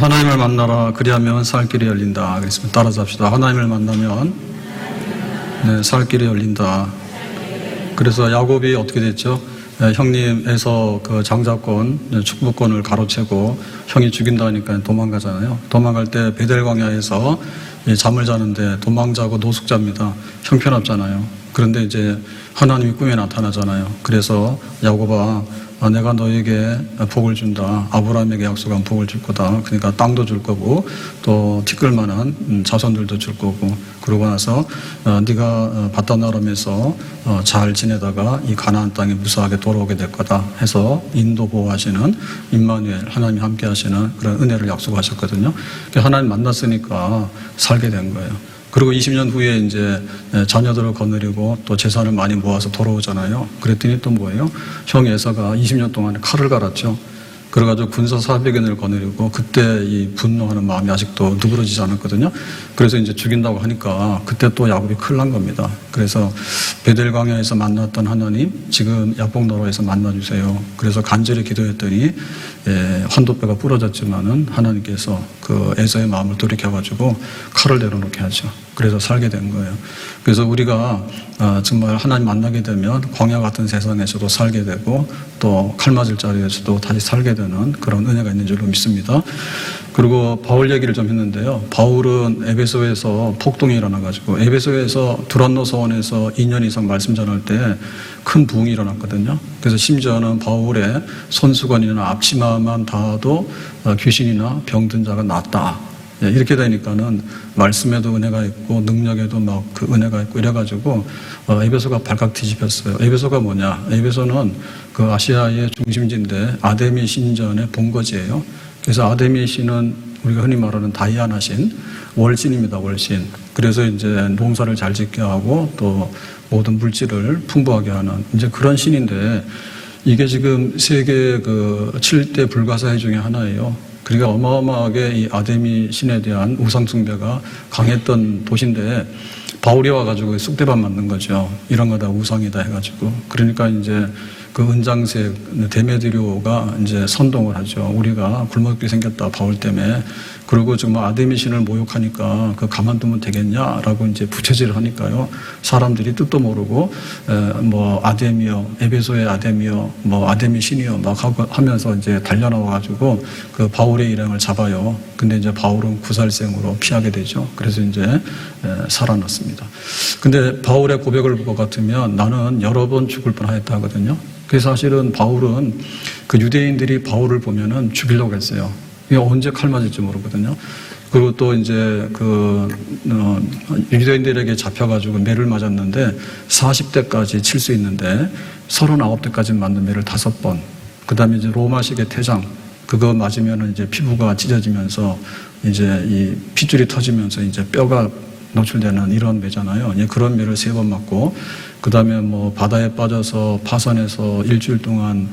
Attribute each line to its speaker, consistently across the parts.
Speaker 1: 하나님을 만나라 그리하면 살 길이 열린다. 그랬으면 따라서 합시다. 하나님을 만나면 살 길이 열린다. 그래서 야곱이 어떻게 됐죠? 형님 에서 그 장자권, 축부권을 가로채고 형이 죽인다니까 도망가잖아요. 도망갈 때 베델 광야에서 잠을 자는데 도망자고 노숙자입니다. 형편없잖아요. 그런데 이제 하나님이 꿈에 나타나잖아요. 그래서 야곱아, 내가 너에게 복을 준다. 아브라함에게 약속한 복을 줄 거다. 그러니까 땅도 줄 거고 또 티끌만한 자손들도 줄 거고, 그러고 나서 네가 바단 아람에서 잘 지내다가 이 가나안 땅에 무사하게 돌아오게 될 거다 해서 인도 보호하시는 임마누엘, 하나님이 함께 하시는 그런 은혜를 약속하셨거든요. 하나님 만났으니까 살게 된 거예요. 그리고 20년 후에 이제 자녀들을 거느리고 또 재산을 많이 모아서 돌아오잖아요. 그랬더니 또 뭐예요? 형 에사가 20년 동안에 칼을 갈았죠. 그래가지고 군사 400인을 거느리고 그때 이 분노하는 마음이 아직도 누그러지지 않았거든요. 그래서 이제 죽인다고 하니까 그때 또 야곱이 큰일 난 겁니다. 그래서 베델 광야에서 만났던 하나님, 지금 야복너로에서 만나주세요. 그래서 간절히 기도했더니 환도뼈가 부러졌지만은 하나님께서 그 에서의 마음을 돌이켜가지고 칼을 내려놓게 하죠. 그래서 살게 된 거예요. 그래서 우리가 정말 하나님 만나게 되면 광야 같은 세상에서도 살게 되고 또 칼 맞을 자리에서도 다시 살게 되는 그런 은혜가 있는 줄로 믿습니다. 그리고 바울 얘기를 좀 했는데요. 바울은 에베소에서 폭동이 일어나가지고 에베소에서 두란노 서원에서 2년 이상 말씀 전할 때 큰 부흥이 일어났거든요. 그래서 심지어는 바울의 손수건이나 앞치마만 닿아도 귀신이나 병든 자가 낫다. 이렇게 되니까는 말씀에도 은혜가 있고 능력에도 막 그 은혜가 있고 이래가지고 에베소가 발칵 뒤집혔어요. 에베소가 뭐냐? 에베소는 그 아시아의 중심지인데 아데미 신전의 본거지예요. 그래서 아데미 신은 우리가 흔히 말하는 다이아나 신, 월신입니다. 월신. 그래서 이제 농사를 잘 짓게 하고 또 모든 물질을 풍부하게 하는 이제 그런 신인데, 이게 지금 세계 그 7대 불가사의 중에 하나예요. 그러니까 어마어마하게 이 아데미 신에 대한 우상 숭배가 강했던 도시인데 바울이 와가지고 쑥대밭 만든 거죠. 이런 거 다 우상이다 해가지고. 그러니까 이제 그 은장색 데메드리오가 이제 선동을 하죠. 우리가 굶어죽게 생겼다 바울 때문에. 그리고 정말 아데미 신을 모욕하니까 그 가만두면 되겠냐라고 이제 부채질을 하니까요. 사람들이 뜻도 모르고 뭐 아데미여, 에베소의 아데미여, 뭐 아데미 신이여 막 하면서 이제 달려나와가지고 그 바울의 일행을 잡아요. 근데 이제 바울은 구살생으로 피하게 되죠. 그래서 이제 살아났습니다. 근데 바울의 고백을 볼 것 같으면 나는 여러 번 죽을 뻔하였다 하거든요. 그래서 사실은 바울은 그 유대인들이 바울을 보면은 죽이려고 했어요. 이게 언제 칼 맞을지 모르거든요. 그리고 또 이제 유대인들에게 잡혀가지고 매를 맞았는데 40대까지 칠 수 있는데 39대까지 맞는 매를 5번. 그 다음에 이제 로마식의 태장. 그거 맞으면은 이제 피부가 찢어지면서 이제 이 핏줄이 터지면서 이제 뼈가 노출되는 이런 매잖아요. 그런 매를 3번 맞고, 그 다음에 뭐 바다에 빠져서 파선에서 일주일 동안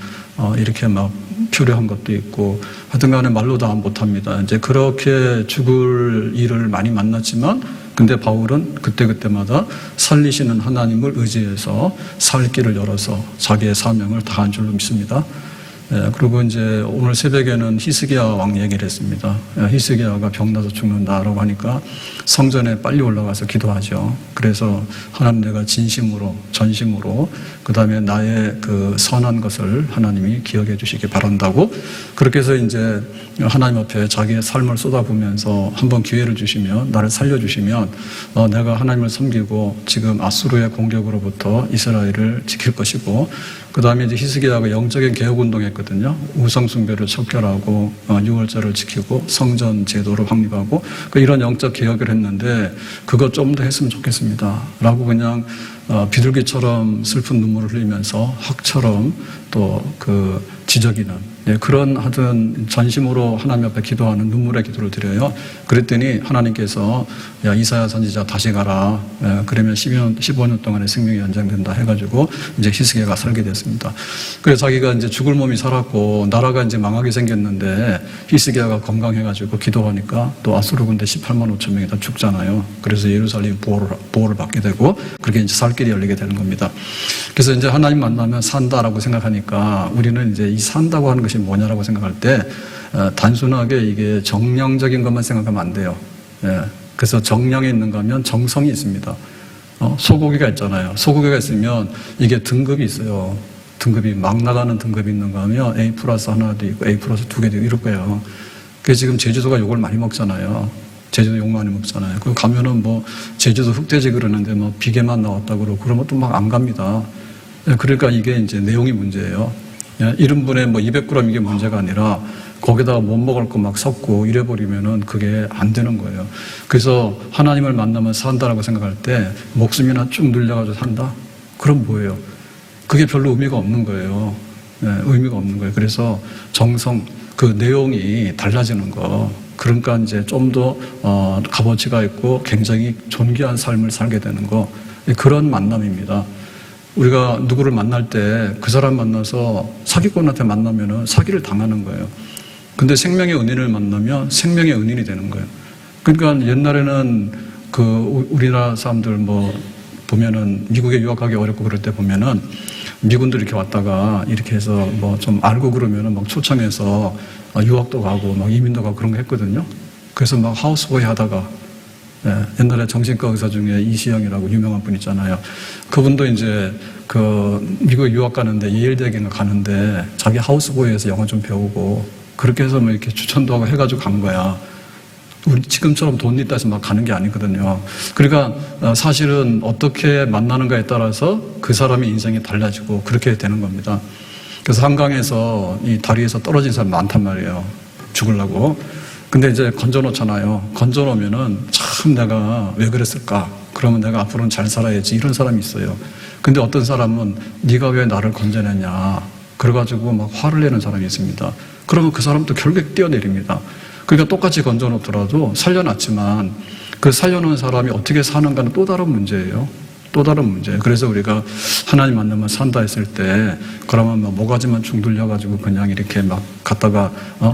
Speaker 1: 이렇게 막 표류한 것도 있고, 하여튼 간에 말로 다 못합니다. 이제 그렇게 죽을 일을 많이 만났지만, 근데 바울은 그때그때마다 살리시는 하나님을 의지해서 살 길을 열어서 자기의 사명을 다한 줄로 믿습니다. 그리고 이제 오늘 새벽에는 히스기야 왕 얘기를 했습니다. 히스기야가 병나서 죽는다라고 하니까 성전에 빨리 올라가서 기도하죠. 그래서 하나님, 내가 진심으로, 전심으로, 그 다음에 나의 그 선한 것을 하나님이 기억해 주시기 바란다고, 그렇게 해서 이제 하나님 앞에 자기의 삶을 쏟아부으면서 한번 기회를 주시면, 나를 살려주시면 내가 하나님을 섬기고 지금 아수르의 공격으로부터 이스라엘을 지킬 것이고, 그 다음에 이제 히스기야가 영적인 개혁운동을 했거든요. 우상숭배를 척결하고, 유월절을 지키고, 성전 제도를 확립하고, 이런 영적 개혁을 했는데, 그거 좀 더 했으면 좋겠습니다. 라고 그냥, 비둘기처럼 슬픈 눈물을 흘리면서 학처럼 또 그 지저귀는, 그런 하여튼 전심으로 하나님 앞에 기도하는 눈물의 기도를 드려요. 그랬더니 하나님께서 야, 이사야 선지자 다시 가라. 그러면 15년 동안의 생명이 연장된다 해가지고 이제 히스기야가 살게 됐습니다. 그래서 자기가 이제 죽을 몸이 살았고 나라가 이제 망하게 생겼는데 히스기야가 건강해가지고 기도하니까 또 아수르 군대 18만 5천 명이 다 죽잖아요. 그래서 예루살렘 보호를 받게 되고 그렇게 이제 살 길이 열리게 되는 겁니다. 그래서 이제 하나님 만나면 산다라고 생각하니까 하니까 우리는 이제 이 산다고 하는 것이 뭐냐라고 생각할 때 단순하게 이게 정량적인 것만 생각하면 안 돼요. 예. 그래서 정량이 있는가 하면 정성이 있습니다. 소고기가 있잖아요. 소고기가 있으면 이게 등급이 있어요. 등급이 막 나가는 등급이 있는가 하면 A 플러스 하나도 있고 A 플러스 2개도 있고 이럴 거예요. 그래서 지금 제주도가 욕을 많이 먹잖아요. 제주도 욕 많이 먹잖아요. 그 가면은 뭐 제주도 흑돼지 그러는데 뭐 비계만 나왔다 그러고 그러면 또 막 안 갑니다. 그러니까 이게 이제 내용이 문제예요. 1인분에 뭐 200g 이게 문제가 아니라 거기다가 못 먹을 거 막 섞고 이래버리면은 그게 안 되는 거예요. 그래서 하나님을 만나면 산다라고 생각할 때 목숨이나 쭉 늘려가지고 산다? 그럼 뭐예요? 그게 별로 의미가 없는 거예요. 의미가 없는 거예요. 그래서 정성, 그 내용이 달라지는 거. 그러니까 이제 좀 더 값어치가 있고 굉장히 존귀한 삶을 살게 되는 거. 그런 만남입니다. 우리가 누구를 만날 때 그 사람 만나서 사기꾼한테 만나면은 사기를 당하는 거예요. 근데 생명의 은인을 만나면 생명의 은인이 되는 거예요. 그러니까 옛날에는 그 우리나라 사람들 뭐 보면은 미국에 유학하기 어렵고 그럴 때 보면은 미군들 이렇게 왔다가 이렇게 해서 뭐 좀 알고 그러면은 막 초청해서 유학도 가고 막 이민도 가고 그런 거 했거든요. 그래서 막 하우스보이 하다가 옛날에 정신과 의사 중에 이시영이라고 유명한 분 있잖아요. 그분도 이제 그 미국에 유학 가는데 예일대학인가 가는데 자기 하우스보이에서 영어 좀 배우고 그렇게 해서 뭐 이렇게 추천도 하고 해가지고 간 거야. 우리 지금처럼 돈 있다 해서 막 가는 게 아니거든요. 그러니까 사실은 어떻게 만나는가에 따라서 그 사람의 인생이 달라지고 그렇게 되는 겁니다. 그래서 한강에서 이 다리에서 떨어진 사람 많단 말이에요. 죽으려고. 근데 이제 건져놓잖아요. 건져놓으면은 참 내가 왜 그랬을까? 그러면 내가 앞으로는 잘 살아야지. 이런 사람이 있어요. 근데 어떤 사람은 네가 왜 나를 건져냈냐? 그래가지고 막 화를 내는 사람이 있습니다. 그러면 그 사람도 결국 뛰어내립니다. 그러니까 똑같이 건져놓더라도 살려놨지만 그 살려놓은 사람이 어떻게 사는가는 또 다른 문제예요. 또 다른 문제. 그래서 우리가 하나님 만나면 산다 했을 때 그러면 뭐 모가지만 쭉 늘려가지고 그냥 이렇게 막 갖다가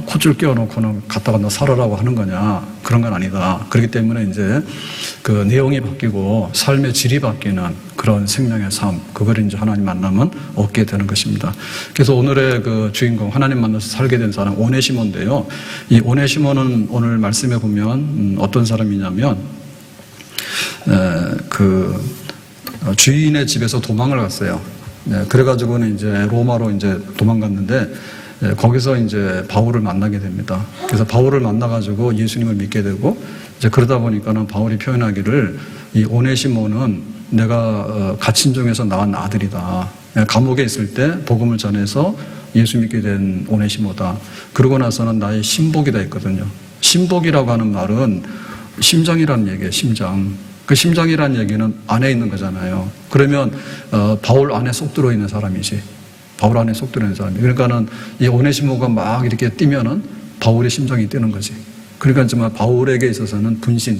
Speaker 1: 콧줄 끼워놓고는 갖다가 너 살아라고 하는 거냐? 그런 건 아니다. 그렇기 때문에 이제 그 내용이 바뀌고 삶의 질이 바뀌는 그런 생명의 삶, 그걸 이제 하나님 만나면 얻게 되는 것입니다. 그래서 오늘의 그 주인공, 하나님 만나서 살게 된 사람 오네시모인데요. 이 오네시모는 오늘 말씀해 보면 어떤 사람이냐면 주인의 집에서 도망을 갔어요. 그래가지고는 이제 로마로 이제 도망갔는데 거기서 이제 바울을 만나게 됩니다. 그래서 바울을 만나가지고 예수님을 믿게 되고 이제 그러다 보니까는 바울이 표현하기를 이 오네시모는 내가 갇힌 중에서 낳은 아들이다. 감옥에 있을 때 복음을 전해서 예수 믿게 된 오네시모다. 그러고 나서는 나의 신복이다 했거든요. 신복이라고 하는 말은 심장이라는 얘기예요. 심장. 그 심장이라는 얘기는 안에 있는 거잖아요. 그러면 바울 안에 속 들어있는 사람이지. 바울 안에 속 들어있는 사람이. 그러니까는 이 오네시모가 막 이렇게 뛰면은 바울의 심장이 뛰는 거지. 그러니까 정말 바울에게 있어서는 분신,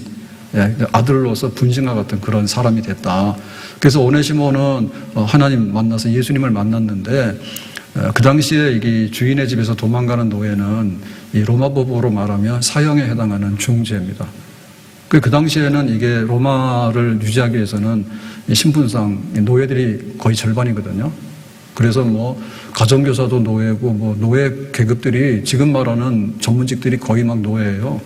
Speaker 1: 아들로서 분신과 같은 그런 사람이 됐다. 그래서 오네시모는 하나님 만나서 예수님을 만났는데 그 당시에 이게 주인의 집에서 도망가는 노예는 이 로마법으로 말하면 사형에 해당하는 중죄입니다. 그 당시에는 이게 로마를 유지하기 위해서는 신분상 노예들이 거의 절반이거든요. 그래서 뭐 가정교사도 노예고 뭐 노예 계급들이 지금 말하는 전문직들이 거의 막 노예예요.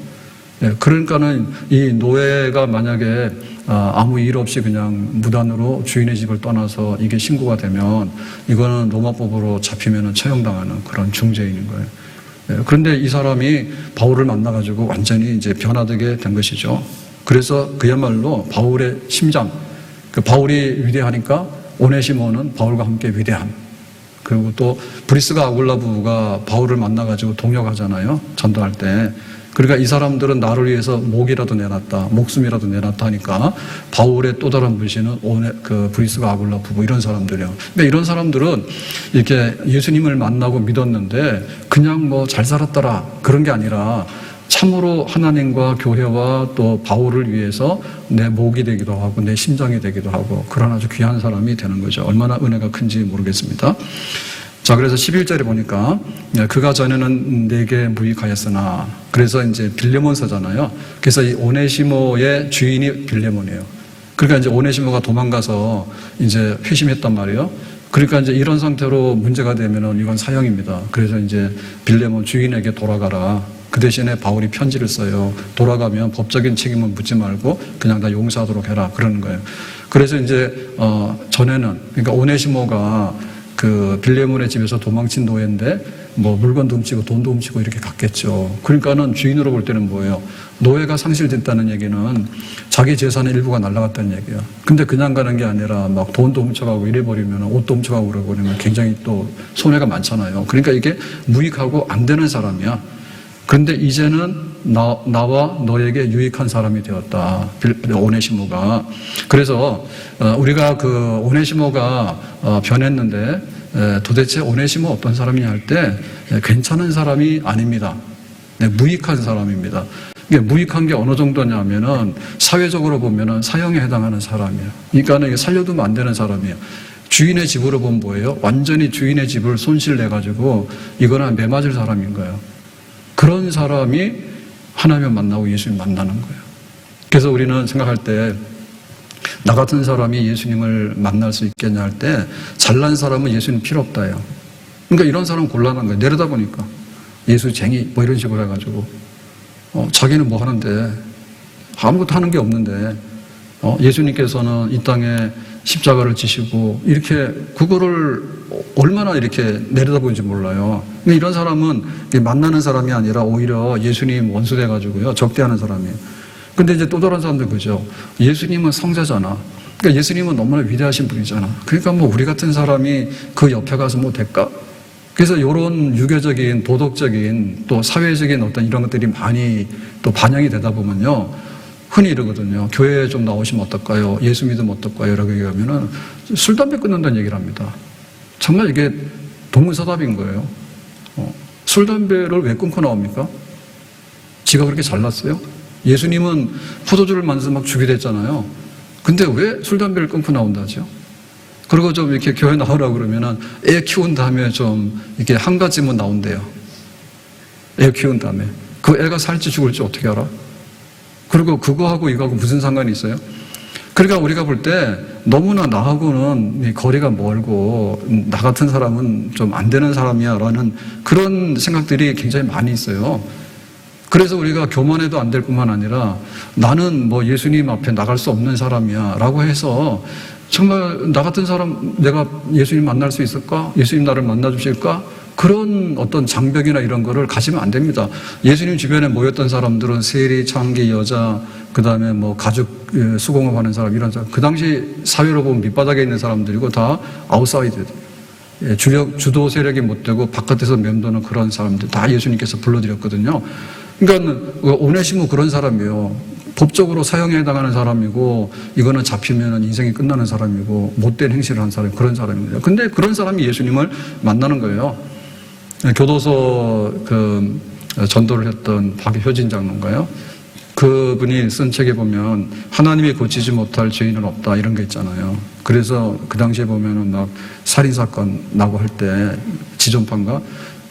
Speaker 1: 그러니까는 이 노예가 만약에 아무 일 없이 그냥 무단으로 주인의 집을 떠나서 이게 신고가 되면 이거는 로마법으로 잡히면은 처형당하는 그런 중죄인인 거예요. 그런데 이 사람이 바울을 만나가지고 완전히 이제 변화되게 된 것이죠. 그래서 그야말로 바울의 심장, 그 바울이 위대하니까 오네시모는 바울과 함께 위대한. 그리고 또 브리스가 아굴라부가 바울을 만나가지고 동역하잖아요. 전도할 때. 그러니까 이 사람들은 나를 위해서 목이라도 내놨다, 목숨이라도 내놨다 하니까 바울의 또 다른 분신은 브리스가 아굴라 부부 이런 사람들이에요. 그러니까 이런 사람들은 이렇게 예수님을 만나고 믿었는데 그냥 뭐 잘 살았더라 그런 게 아니라 참으로 하나님과 교회와 또 바울을 위해서 내 목이 되기도 하고 내 심장이 되기도 하고 그런 아주 귀한 사람이 되는 거죠. 얼마나 은혜가 큰지 모르겠습니다. 자, 그래서 11절에 보니까 그가 전에는 내게 무익하였으나 그래서 이제 빌레몬서잖아요. 그래서 이 오네시모의 주인이 빌레몬이에요. 그러니까 이제 오네시모가 도망가서 이제 회심했단 말이에요. 그러니까 이제 이런 상태로 문제가 되면은 이건 사형입니다. 그래서 이제 빌레몬 주인에게 돌아가라. 그 대신에 바울이 편지를 써요. 돌아가면 법적인 책임은 묻지 말고 그냥 다 용서하도록 해라. 그러는 거예요. 그래서 이제 전에는 그러니까 오네시모가 그 빌레몬의 집에서 도망친 노예인데 뭐 물건도 훔치고 돈도 훔치고 이렇게 갔겠죠. 그러니까는 주인으로 볼 때는 뭐예요? 노예가 상실됐다는 얘기는 자기 재산의 일부가 날아갔다는 얘기야. 근데 그냥 가는 게 아니라 막 돈도 훔쳐가고 이래버리면 옷도 훔쳐가고 그러고 그러면 굉장히 또 손해가 많잖아요. 그러니까 이게 무익하고 안 되는 사람이야. 그런데 이제는 나와 너에게 유익한 사람이 되었다. 오네시모가. 그래서 우리가 그 오네시모가 변했는데 도대체 오네시모 어떤 사람이냐 할 때 괜찮은 사람이 아닙니다. 무익한 사람입니다. 이게 무익한 게 어느 정도냐면은 사회적으로 보면은 사형에 해당하는 사람이에요. 그러니까 이게 살려두면 안 되는 사람이에요. 주인의 집으로 보면 뭐예요? 완전히 주인의 집을 손실내가지고 이거는 매맞을 사람인 거예요. 그런 사람이 하나님을 만나고 예수님 만나는 거예요. 그래서 우리는 생각할 때 나 같은 사람이 예수님을 만날 수 있겠냐 할 때 잘난 사람은 예수님 필요 없다요. 그러니까 이런 사람 곤란한 거예요. 내려다 보니까 예수쟁이 뭐 이런 식으로 해가지고 자기는 뭐 하는데 아무것도 하는 게 없는데 예수님께서는 이 땅에 십자가를 지시고 이렇게 그거를 얼마나 이렇게 내려다보는지 몰라요. 이런 사람은 만나는 사람이 아니라 오히려 예수님 원수돼가지고요 적대하는 사람이에요. 근데 이제 또 다른 사람들 그죠. 예수님은 성자잖아. 그러니까 예수님은 너무나 위대하신 분이잖아. 그러니까 뭐 우리 같은 사람이 그 옆에 가서 뭐 될까? 그래서 이런 유교적인 도덕적인 또 사회적인 어떤 이런 것들이 많이 또 반영이 되다 보면요. 흔히 이러거든요. 교회에 좀 나오시면 어떨까요? 예수 믿으면 어떨까요? 라고 얘기하면은 술, 담배 끊는다는 얘기를 합니다. 정말 이게 동문서답인 거예요. 술, 담배를 왜 끊고 나옵니까? 지가 그렇게 잘났어요? 예수님은 포도주를 만들어서 막 주기도 했잖아요. 근데 왜 술, 담배를 끊고 나온다죠? 그리고 좀 이렇게 교회 나오라고 그러면은 애 키운 다음에 좀 이렇게 한 가지만 나온대요. 애 키운 다음에. 그 애가 살지 죽을지 어떻게 알아? 그리고 그거하고 이거하고 무슨 상관이 있어요? 그러니까 우리가 볼 때 너무나 나하고는 거리가 멀고 나 같은 사람은 좀 안 되는 사람이야 라는 그런 생각들이 굉장히 많이 있어요. 그래서 우리가 교만해도 안 될 뿐만 아니라 나는 뭐 예수님 앞에 나갈 수 없는 사람이야 라고 해서 정말 나 같은 사람 내가 예수님 만날 수 있을까? 예수님 나를 만나 주실까? 그런 어떤 장벽이나 이런 거를 가지면 안 됩니다. 예수님 주변에 모였던 사람들은 세리, 창기, 여자, 그 다음에 뭐 가죽 수공업 하는 사람, 이런 사람. 그 당시 사회로 보면 밑바닥에 있는 사람들이고 다 아웃사이드. 주도 세력이 못 되고 바깥에서 맴도는 그런 사람들 다 예수님께서 불러드렸거든요. 그러니까 오네시모 그런 사람이에요. 법적으로 사형에 해당하는 사람이고 이거는 잡히면 인생이 끝나는 사람이고 못된 행실을 한 사람이 그런 사람입니다. 근데 그런 사람이 예수님을 만나는 거예요. 교도소 그 전도를 했던 박효진 장로인가요? 그분이 쓴 책에 보면 하나님이 고치지 못할 죄인은 없다 이런 게 있잖아요. 그래서 그 당시에 보면은 막 살인사건 나고 할 때 지존파인가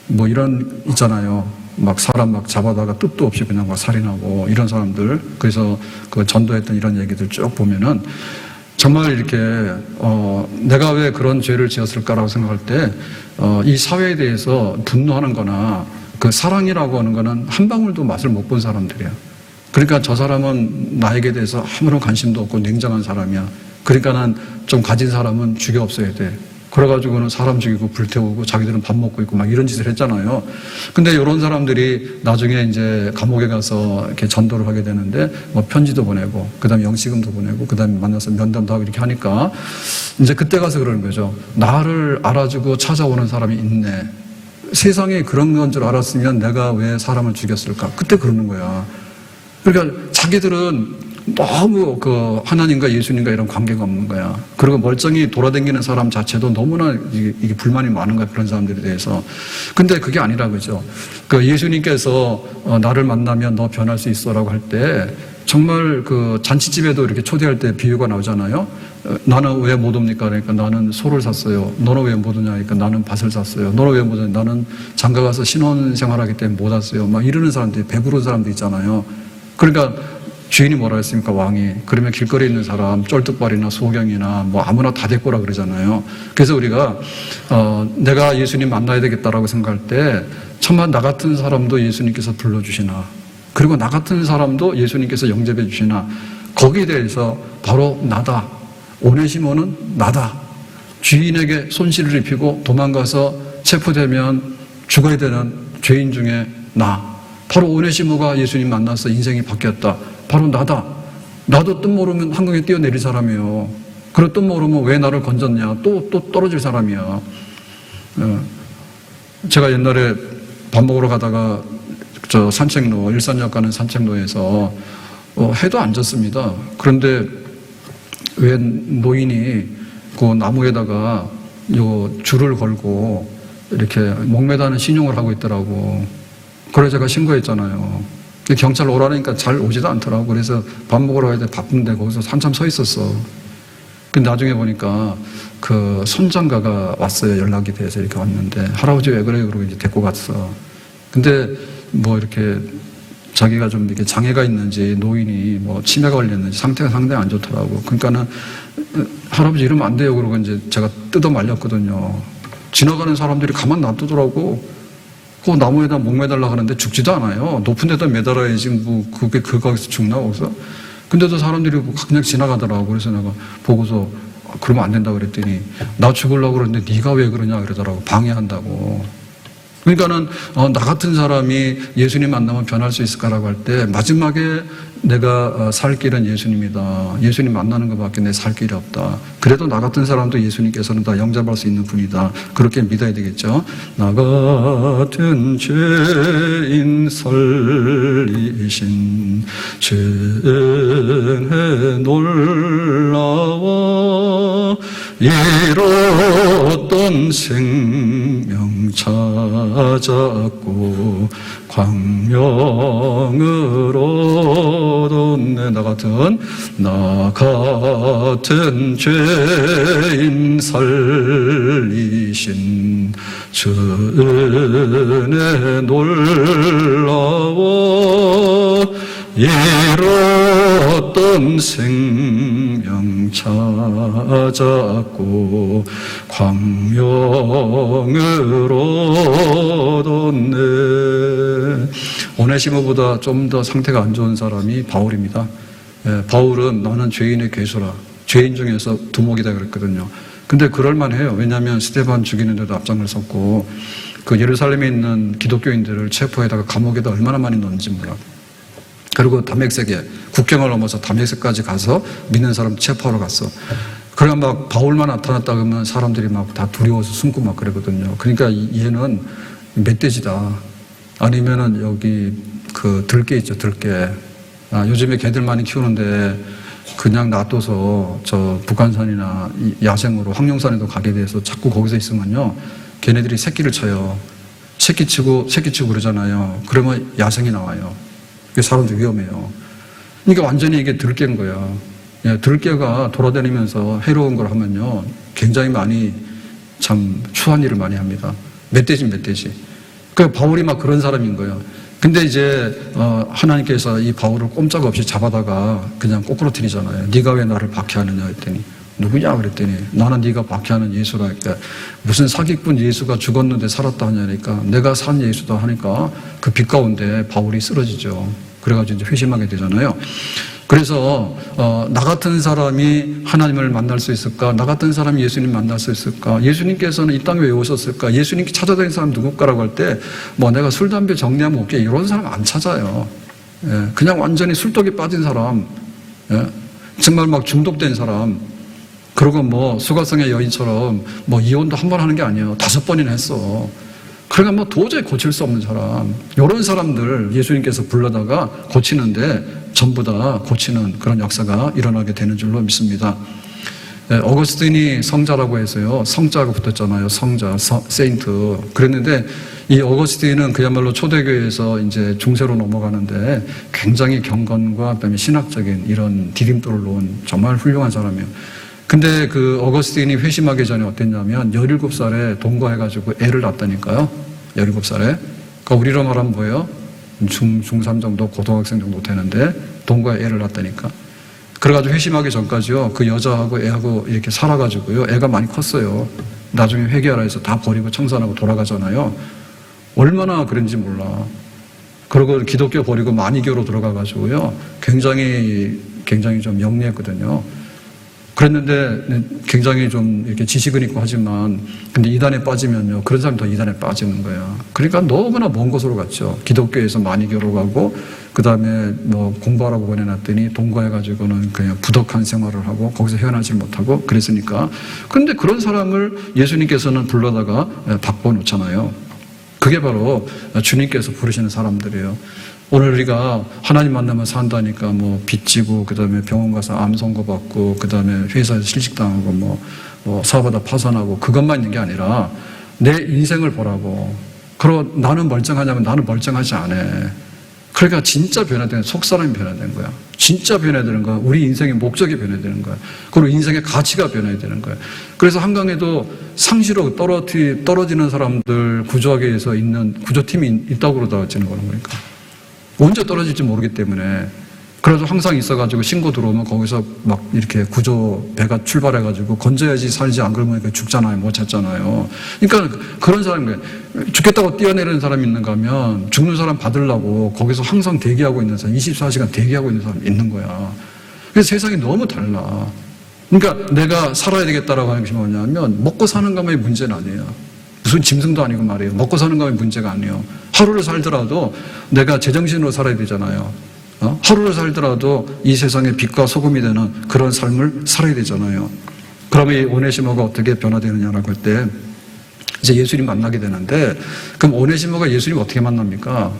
Speaker 1: 뭐 이런 있잖아요. 막 사람 막 잡아다가 뜻도 없이 그냥 막 살인하고 이런 사람들. 그래서 그 전도했던 이런 얘기들 쭉 보면은 정말 이렇게 내가 왜 그런 죄를 지었을까라고 생각할 때 이 사회에 대해서 분노하는 거나 그 사랑이라고 하는 거는 한 방울도 맛을 못 본 사람들이에요. 그러니까 저 사람은 나에게 대해서 아무런 관심도 없고 냉정한 사람이야. 그러니까 난 좀 가진 사람은 죽여 없애야 돼. 그래가지고는 사람 죽이고 불태우고 자기들은 밥 먹고 있고 막 이런 짓을 했잖아요. 근데 이런 사람들이 나중에 이제 감옥에 가서 이렇게 전도를 하게 되는데 뭐 편지도 보내고 그 다음에 영치금도 보내고 그 다음에 만나서 면담도 하고 이렇게 하니까 이제 그때 가서 그러는 거죠. 나를 알아주고 찾아오는 사람이 있네. 세상에 그런 건 줄 알았으면 내가 왜 사람을 죽였을까? 그때 그러는 거야. 그러니까 자기들은 너무 그 하나님과 예수님과 이런 관계가 없는 거야. 그리고 멀쩡히 돌아다니는 사람 자체도 너무나 이게 불만이 많은 거야. 그런 사람들에 대해서. 근데 그게 아니라 그죠. 그 예수님께서 나를 만나면 너 변할 수 있어라고 할 때 정말 그 잔치집에도 이렇게 초대할 때 비유가 나오잖아요. 나는 왜 못 옵니까? 그러니까 나는 소를 샀어요. 너는 왜 못 오냐? 그러니까 나는 밭을 샀어요. 너는 왜 못 오냐? 나는 장가 가서 신혼 생활하기 때문에 못 왔어요. 막 이러는 사람들이, 배부른 사람들 있잖아요. 그러니까 주인이 뭐라 했습니까? 왕이. 그러면 길거리에 있는 사람, 쫄뚝발이나 소경이나 뭐 아무나 다 데꼬라 그러잖아요. 그래서 우리가 내가 예수님 만나야 되겠다라고 생각할 때 정말 나 같은 사람도 예수님께서 불러주시나, 그리고 나 같은 사람도 예수님께서 영접해 주시나, 거기에 대해서 바로 나다. 오네시모는 나다. 주인에게 손실을 입히고 도망가서 체포되면 죽어야 되는 죄인 중에 나. 바로 오네시모가 예수님 만나서 인생이 바뀌었다. 바로 나다. 나도 뜻 모르면 한강에 뛰어내릴 사람이에요. 그리고 뜻 모르면 왜 나를 건졌냐. 또 떨어질 사람이야. 제가 옛날에 밥 먹으러 가다가 저 산책로, 일산역 가는 산책로에서 해도 안 졌습니다. 그런데 왜 노인이 그 나무에다가 요 줄을 걸고 이렇게 목매다는 신용을 하고 있더라고. 그래서 제가 신고했잖아요. 경찰 오라니까 잘 오지도 않더라고. 그래서 밥 먹으러 가야 돼 바쁜데 거기서 한참 서 있었어. 근데 나중에 보니까 그 손장가가 왔어요. 연락이 돼서 이렇게 왔는데 할아버지 왜 그래? 그러고 이제 데리고 갔어. 근데 뭐 이렇게 자기가 좀 이렇게 장애가 있는지 노인이 뭐 치매가 걸렸는지 상태가 상당히 안 좋더라고. 그러니까는 할아버지 이러면 안 돼요. 그러고 이제 제가 뜯어 말렸거든요. 지나가는 사람들이 가만 놔두더라고. 그 나무에다 목 매달라 하는데 죽지도 않아요. 높은 데다 매달아야지 뭐 그게 거기서 죽나 거기서. 근데도 사람들이 그냥 지나가더라고. 그래서 내가 보고서 그러면 안 된다 그랬더니 나 죽으려고 그러는데 네가 왜 그러냐 그러더라고. 방해한다고. 그러니까는 나 같은 사람이 예수님 만나면 변할 수 있을까라고 할 때 마지막에 내가 살 길은 예수님이다. 예수님 만나는 것밖에 내 살 길이 없다. 그래도 나 같은 사람도 예수님께서는 다 영접할 수 있는 분이다. 그렇게 믿어야 되겠죠. 나 같은 죄인 살리신 죄에 놀라워 잃었던 생명 찾았고 광명으로 얻었네. 나 같은 죄인 살리신 주은혜 놀라워 잃었던 생명 찾았고 광명으로 얻었네. 오네시모보다 좀 더 상태가 안 좋은 사람이 바울입니다. 바울은 나는 죄인의 괴수라. 죄인 중에서 두목이다 그랬거든요. 근데 그럴만해요. 왜냐하면 스데반 죽이는데도 앞장을 섰고 그 예루살렘에 있는 기독교인들을 체포해다가 감옥에다 얼마나 많이 넣는지 몰라. 그리고 다메섹에 국경을 넘어서 다메섹까지 가서 믿는 사람 체포하러 갔어. 그러니까 막 바울만 나타났다 그러면 사람들이 막 다 두려워서 숨고 막 그러거든요. 그러니까 얘는 멧돼지다. 아니면은 여기 그 들개 있죠, 들개. 요즘에 개들 많이 키우는데 그냥 놔둬서 저 북한산이나 야생으로 황룡산에도 가게 돼서 자꾸 거기서 있으면요, 걔네들이 새끼를 쳐요. 새끼 치고 그러잖아요. 그러면 야생이 나와요. 이게 사람들 위험해요. 그러니까 완전히 이게 들깨인 거야. 들깨가 돌아다니면서 해로운 걸 하면요, 굉장히 많이 참 추한 일을 많이 합니다. 멧돼지. 그 바울이 막 그런 사람인 거예요. 근데 이제 하나님께서 이 바울을 꼼짝없이 잡아다가 그냥 꼬꾸러뜨리잖아요. 네가 왜 나를 박해하느냐 했더니 누구냐 그랬더니 나는 네가 박해하는 예수라. 그러니까 무슨 사기꾼 예수가 죽었는데 살았다 하냐니까 내가 산 예수다 하니까 그 빛 가운데 바울이 쓰러지죠. 그래가지고 이제 회심하게 되잖아요. 그래서 나 같은 사람이 하나님을 만날 수 있을까? 나 같은 사람이 예수님 만날 수 있을까? 예수님께서는 이 땅에 왜 오셨을까? 예수님께 찾아다니는 사람 누굴까라고 할 때 뭐 내가 술, 담배 정리하면 올게 이런 사람 안 찾아요. 그냥 완전히 술독에 빠진 사람, 정말 막 중독된 사람, 그리고 뭐 수가성의 여인처럼 뭐 이혼도 한 번 하는 게 아니에요. 5번이나 했어. 그러니까 뭐 도저히 고칠 수 없는 사람, 이런 사람들 예수님께서 불러다가 고치는데 전부 다 고치는 그런 역사가 일어나게 되는 줄로 믿습니다. 어거스틴이 성자라고 해서요, 성자가 붙었잖아요. 성자, 세인트. 그랬는데 이 어거스틴은 그야말로 초대교회에서 이제 중세로 넘어가는데 굉장히 경건과 그다음에 신학적인 이런 디딤돌을 놓은 정말 훌륭한 사람이에요. 근데 그 어거스틴이 회심하기 전에 어땠냐면 17살에 동거해가지고 애를 낳았다니까요. 17살에. 그러니까 우리로 말하면 뭐예요? 중3 정도, 고등학생 정도 되는데 동거에 애를 낳았다니까. 그래가지고 회심하기 전까지요, 그 여자하고 애하고 이렇게 살아가지고요, 애가 많이 컸어요. 나중에 회개하라 해서 다 버리고 청산하고 돌아가잖아요. 얼마나 그런지 몰라. 그리고 기독교 버리고 마니교로 들어가가지고요, 굉장히 좀 영리했거든요. 그랬는데 굉장히 좀 이렇게 지식은 있고 하지만, 근데 이단에 빠지면요, 그런 사람이 더 이단에 빠지는 거야. 그러니까 너무나 먼 곳으로 갔죠. 기독교에서 마니교로 가고, 그 다음에 뭐 공부하라고 보내놨더니 동거해가지고는 그냥 부덕한 생활을 하고 거기서 헤어나지 못하고 그랬으니까. 그런데 그런 사람을 예수님께서는 불러다가 바꿔놓잖아요. 그게 바로 주님께서 부르시는 사람들이에요. 오늘 우리가 하나님 만나면 산다니까 뭐 빚지고, 그 다음에 병원 가서 암 선고받고, 그 다음에 회사에서 실직당하고, 뭐 사업하다 파산하고, 그것만 있는 게 아니라 내 인생을 보라고. 그리고 나는 멀쩡하냐면 나는 멀쩡하지 않아. 그러니까 진짜 변화되는, 속사람이 변화되는 거야. 진짜 변화되는 거야. 우리 인생의 목적이 변화되는 거야. 그리고 인생의 가치가 변화되는 거야. 그래서 한강에도 상시로 떨어지는 사람들 구조하기위해서 있는 구조팀이 있다고 그러다가 지는 거는 거니까. 언제 떨어질지 모르기 때문에. 그래도 항상 있어가지고 신고 들어오면 거기서 막 이렇게 구조 배가 출발해가지고 건져야지 살지, 안 그러면 죽잖아요. 못 찾잖아요. 그러니까 그런 사람이, 죽겠다고 뛰어내리는 사람이 있는가 하면 죽는 사람 받으려고 거기서 항상 대기하고 있는 사람, 24시간 대기하고 있는 사람이 있는 거야. 그래서 세상이 너무 달라. 그러니까 내가 살아야 되겠다라고 하는 것이 뭐냐면, 먹고 사는 것만이 문제는 아니에요. 무슨 짐승도 아니고 말이에요. 먹고 사는 것만이 문제가 아니에요. 하루를 살더라도 내가 제정신으로 살아야 되잖아요. 하루를 살더라도 이 세상의 빛과 소금이 되는 그런 삶을 살아야 되잖아요. 그러면 이 오네시모가 어떻게 변화되느냐라고 할 때, 이제 예수님 만나게 되는데, 그럼 오네시모가 예수님 어떻게 만납니까?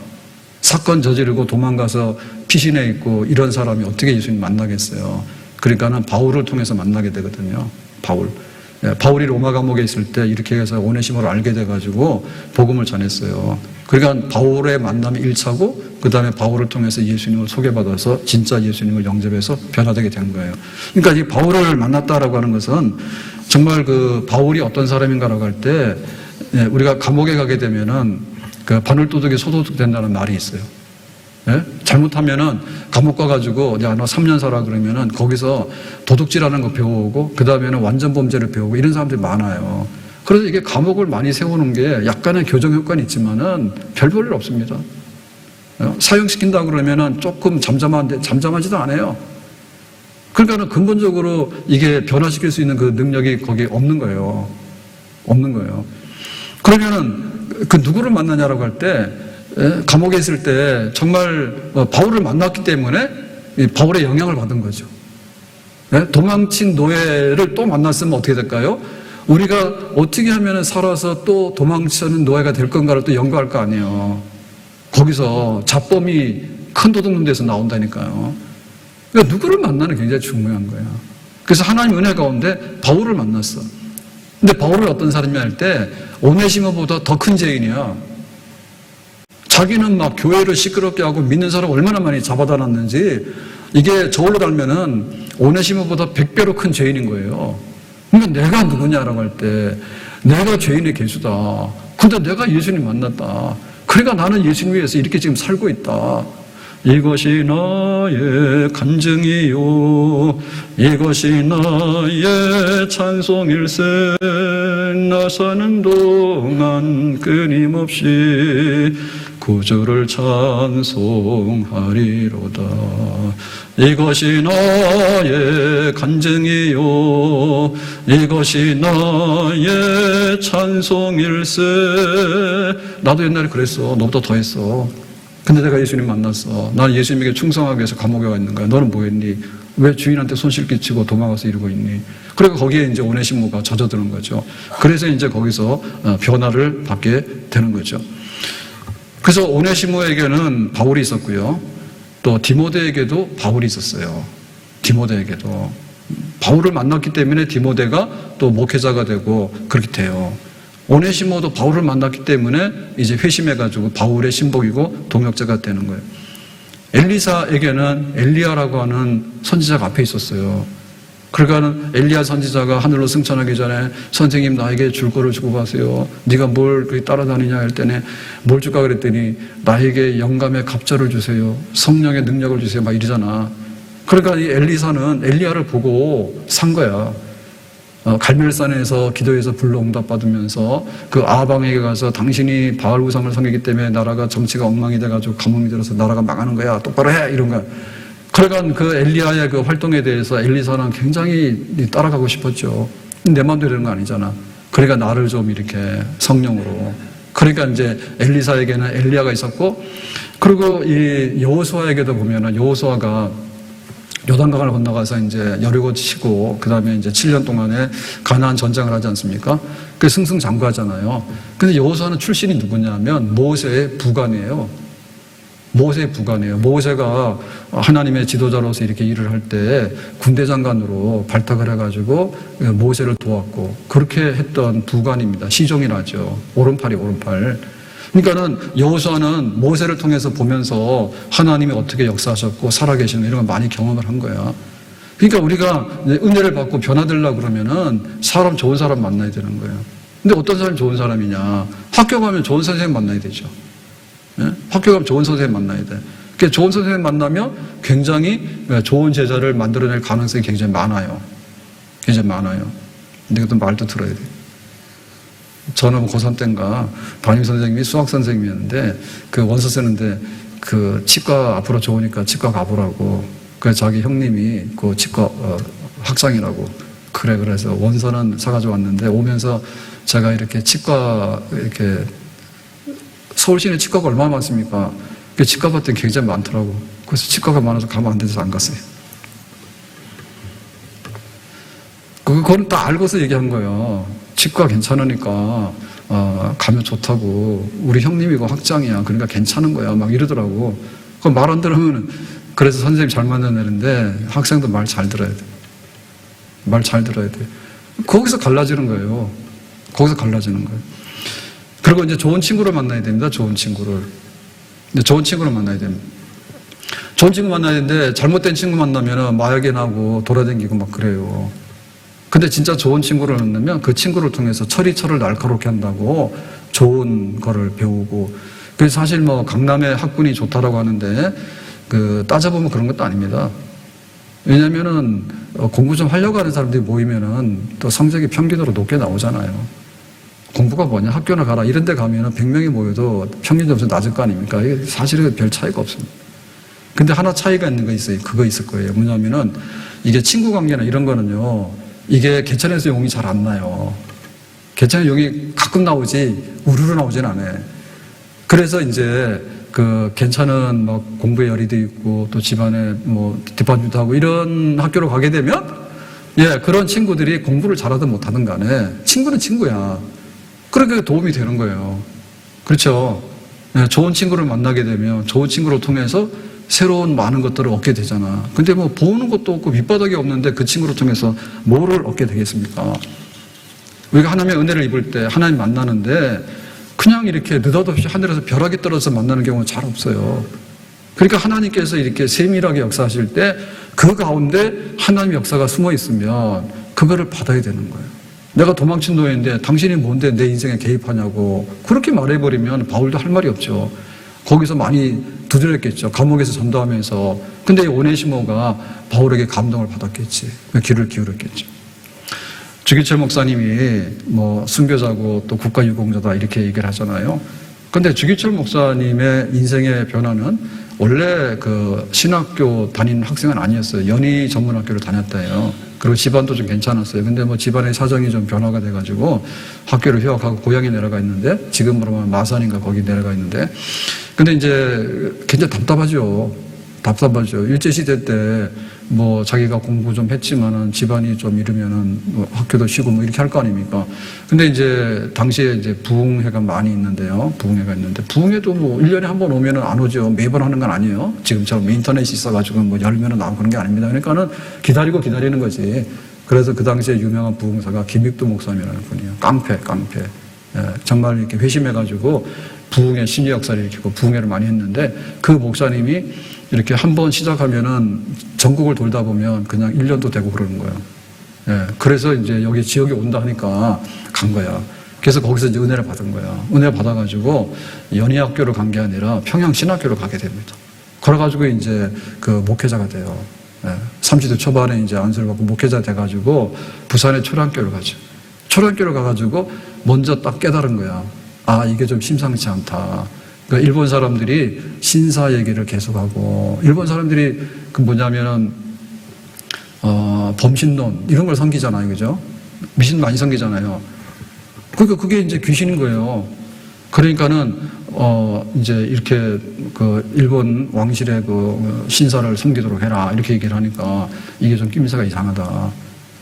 Speaker 1: 사건 저지르고 도망가서 피신해 있고 이런 사람이 어떻게 예수님 만나겠어요? 그러니까는 바울을 통해서 만나게 되거든요. 바울이 로마 감옥에 있을 때 이렇게 해서 오네시모를 알게 돼가지고 복음을 전했어요. 그러니까 바울의 만남이 1차고, 그 다음에 바울을 통해서 예수님을 소개받아서 진짜 예수님을 영접해서 변화되게 된 거예요. 그러니까 이 바울을 만났다라고 하는 것은 정말 그 바울이 어떤 사람인가라고 할 때, 우리가 감옥에 가게 되면은 그 바늘도둑이 소도둑 된다는 말이 있어요. 예? 잘못하면은 감옥 가가지고, 야, 너 3년 살아 그러면은 거기서 도둑질하는 거 배우고, 그 다음에는 완전 범죄를 배우고 이런 사람들이 많아요. 그래서 이게 감옥을 많이 세우는 게 약간의 교정 효과는 있지만은 별 볼일 없습니다. 사형시킨다 그러면은 조금 잠잠한데 잠잠하지도 않아요. 그러니까는 근본적으로 이게 변화시킬 수 있는 그 능력이 거기 없는 거예요. 없는 거예요. 그러면은 그 누구를 만나냐라고 할 때, 감옥에 있을 때 정말 바울을 만났기 때문에 바울의 영향을 받은 거죠. 도망친 노예를 또 만났으면 어떻게 될까요? 우리가 어떻게 하면 살아서 또 도망치는 노예가 될 건가를 또 연구할 거 아니에요. 거기서 잡범이 큰 도둑놈 데서 나온다니까요. 그러니까 누구를 만나는 게 굉장히 중요한 거예요. 그래서 하나님 은혜 가운데 바울을 만났어. 근데 바울은 어떤 사람이냐 할 때, 오네시모보다 더 큰 죄인이야. 자기는 막 교회를 시끄럽게 하고 믿는 사람 얼마나 많이 잡아다 놨는지, 이게 저울로 달면은 오네시모보다 100배로 큰 죄인인 거예요. 그러니까 내가 누구냐라고 할 때, 내가 죄인의 개수다. 근데 내가 예수님 만났다. 그러니까 나는 예수님 위해서 이렇게 지금 살고 있다. 이것이 나의 간증이요, 이것이 나의 찬송일세. 나 사는 동안 끊임없이 구주를 찬송하리로다. 이것이 나의 간증이요, 이것이 나의 찬송일세. 나도 옛날에 그랬어. 너보다 더 했어. 근데 내가 예수님 만났어. 난 예수님에게 충성하기 위해서 감옥에 와 있는 거야. 너는 뭐 했니? 왜 주인한테 손실 끼치고 도망가서 이러고 있니? 그리고 거기에 이제 오네시모가 젖어드는 거죠. 그래서 이제 거기서 변화를 받게 되는 거죠. 그래서 오네시모에게는 바울이 있었고요. 또 디모데에게도 바울이 있었어요. 디모데에게도. 바울을 만났기 때문에 디모데가 또 목회자가 되고 그렇게 돼요. 오네시모도 바울을 만났기 때문에 이제 회심해가지고 바울의 신복이고 동역자가 되는 거예요. 엘리사에게는 엘리야라고 하는 선지자가 앞에 있었어요. 그러니까는 엘리야 선지자가 하늘로 승천하기 전에 선생님 나에게 줄 거를 주고 가세요. 네가 뭘 그렇게 따라다니냐 할 때는 뭘 줄까 그랬더니 나에게 영감의 갑절을 주세요. 성령의 능력을 주세요. 막 이러잖아. 그러니까 이 엘리사는 엘리야를 보고 산 거야. 갈멜산에서 기도해서 불러 응답받으면서 그 아방에게 가서 당신이 바알 우상을 섬기기 때문에 나라가 정치가 엉망이 돼가지고 가뭄이 들어서 나라가 망하는 거야. 똑바로 해! 이런 거야. 그러니까 그 엘리야의 그 활동에 대해서 엘리사는 굉장히 따라가고 싶었죠. 내 마음대로 되는 거 아니잖아. 그러니까 나를 좀 이렇게 성령으로. 그러니까 이제 엘리사에게는 엘리야가 있었고, 그리고 이 여호수아에게도 보면은 여호수아가 요단강을 건너가서 이제 여리고 치고, 그 다음에 이제 7년 동안에 가나안 전쟁을 하지 않습니까? 그 승승장구하잖아요. 근데 여호수아는 출신이 누구냐면 모세의 부관이에요. 모세의 부관이에요. 모세가 하나님의 지도자로서 이렇게 일을 할 때 군대 장관으로 발탁을 해가지고 모세를 도왔고, 그렇게 했던 부관입니다. 시종이라죠. 오른팔이 오른팔. 그러니까는 여호수아는 모세를 통해서 보면서 하나님이 어떻게 역사하셨고 살아계시는 이런 걸 많이 경험을 한 거야. 그러니까 우리가 은혜를 받고 변화되려고 그러면은 사람 좋은 사람 만나야 되는 거예요. 근데 어떤 사람이 좋은 사람이냐? 학교 가면 좋은 선생님 만나야 되죠. 예? 학교 가면 좋은 선생님 만나야 돼. 그러니까 좋은 선생님 만나면 굉장히 좋은 제자를 만들어낼 가능성이 굉장히 많아요. 굉장히 많아요. 근데 그것도 말도 들어야 돼. 저는 고3 때인가 담임 선생님이 수학 선생님이었는데 그 원서 쓰는데 그 치과 앞으로 좋으니까 치과 가보라고. 그래서 자기 형님이 그 치과 학장이라고. 그래서 원서는 사가지고 왔는데 오면서 제가 이렇게 치과 이렇게 서울시내 치과가 얼마나 많습니까? 그 치과 봤더니 굉장히 많더라고. 그래서 치과가 많아서 가면 안 돼서 안 갔어요. 그거는 다 알고서 얘기한 거예요. 치과 괜찮으니까 가면 좋다고. 우리 형님이 그 학장이야. 그러니까 괜찮은 거야. 막 이러더라고. 그 말 안 들으면 그래서 선생님 잘 만나내는데 학생도 말 잘 들어야 돼. 말 잘 들어야 돼. 거기서 갈라지는 거예요. 거기서 갈라지는 거예요. 그리고 이제 좋은 친구를 만나야 됩니다. 좋은 친구를. 좋은 친구를 만나야 됩니다. 좋은 친구 만나야 되는데 잘못된 친구 만나면 마약에 나고 돌아다니고 막 그래요. 근데 진짜 좋은 친구를 만나면 그 친구를 통해서 철을 날카롭게 한다고 좋은 거를 배우고. 그래서 사실 뭐 강남의 학군이 좋다라고 하는데 그 따져보면 그런 것도 아닙니다. 왜냐면은 공부 좀 하려고 하는 사람들이 모이면은 또 성적이 평균으로 높게 나오잖아요. 공부가 뭐냐? 학교나 가라. 이런 데 가면은 100명이 모여도 평균 점수 낮을 거 아닙니까? 이게 사실은 별 차이가 없습니다. 근데 하나 차이가 있는 거 있어요. 그거 있을 거예요. 뭐냐면은 이게 친구 관계나 이런 거는요. 이게 개천에서 용이 잘 안 나요. 개천에 용이 가끔 나오지 우르르 나오진 않아요. 그래서 이제 그 괜찮은 막 공부에 열의도 있고 또 집안에 뭐 뒷받침도 하고 이런 학교로 가게 되면 그런 친구들이 공부를 잘하든 못하든 간에 친구는 친구야. 그러니까 도움이 되는 거예요. 그렇죠? 좋은 친구를 만나게 되면 좋은 친구를 통해서 새로운 많은 것들을 얻게 되잖아. 근데 뭐 보는 것도 없고 밑바닥이 없는데 그 친구를 통해서 뭐를 얻게 되겠습니까? 우리가 하나님의 은혜를 입을 때 하나님 만나는데 그냥 이렇게 느닷없이 하늘에서 벼락이 떨어져서 만나는 경우는 잘 없어요. 그러니까 하나님께서 이렇게 세밀하게 역사하실 때 그 가운데 하나님의 역사가 숨어 있으면 그거를 받아야 되는 거예요. 내가 도망친 노예인데 당신이 뭔데 내 인생에 개입하냐고 그렇게 말해버리면 바울도 할 말이 없죠. 거기서 많이 두드렸겠죠. 감옥에서 전도하면서. 근데 오네시모가 바울에게 감동을 받았겠지. 귀를 기울였겠죠. 주기철 목사님이 뭐 순교자고 또 국가유공자다 이렇게 얘기를 하잖아요. 근데 주기철 목사님의 인생의 변화는 원래 그 신학교 다니는 학생은 아니었어요. 연희 전문학교를 다녔다요. 그리고 집안도 좀 괜찮았어요. 근데 뭐 집안의 사정이 좀 변화가 돼가지고 학교를 휴학하고 고향에 내려가 있는데 지금으로는 마산인가 거기 내려가 있는데 근데 이제 굉장히 답답하죠. 일제시대 때 뭐 자기가 공부 좀 했지만은 집안이 좀 이러면은 뭐 학교도 쉬고 뭐 이렇게 할 거 아닙니까? 근데 이제 당시에 이제 부흥회가 많이 있는데요. 부흥회가 있는데 부흥회도 뭐 1년에 한 번 오면은 안 오죠. 매번 하는 건 아니에요. 지금처럼 인터넷이 있어가지고 뭐 열면은 나오고 그런 게 아닙니다. 그러니까는 기다리는 거지. 그래서 그 당시에 유명한 부흥사가 김익두 목사님이라는 분이에요. 깡패. 정말 이렇게 회심해가지고 부흥회 신의 역사를 일으키고 부흥회를 많이 했는데 그 목사님이 이렇게 한 번 시작하면은 전국을 돌다 보면 그냥 1년도 되고 그러는 거예요. 예, 그래서 이제 여기 지역에 온다 하니까 간 거야. 그래서 거기서 이제 은혜를 받은 거야. 은혜를 받아가지고 연희학교를 간 게 아니라 평양신학교를 가게 됩니다. 그래가지고 이제 그 목회자가 돼요. 예, 30대 초반에 이제 안수를 받고 목회자 돼가지고 부산의 초량교를 가죠. 초량교를 가가지고 먼저 딱 깨달은 거야. 아, 이게 좀 심상치 않다. 그러니까 일본 사람들이 신사 얘기를 계속하고, 일본 사람들이 그 뭐냐면은, 범신론, 이런 걸 섬기잖아요. 그죠? 미신 많이 섬기잖아요. 그러니까 그게 이제 귀신인 거예요. 그러니까는, 이제 이렇게 그 일본 왕실의 그 신사를 섬기도록 해라. 이렇게 얘기를 하니까 이게 좀 낌새가 이상하다.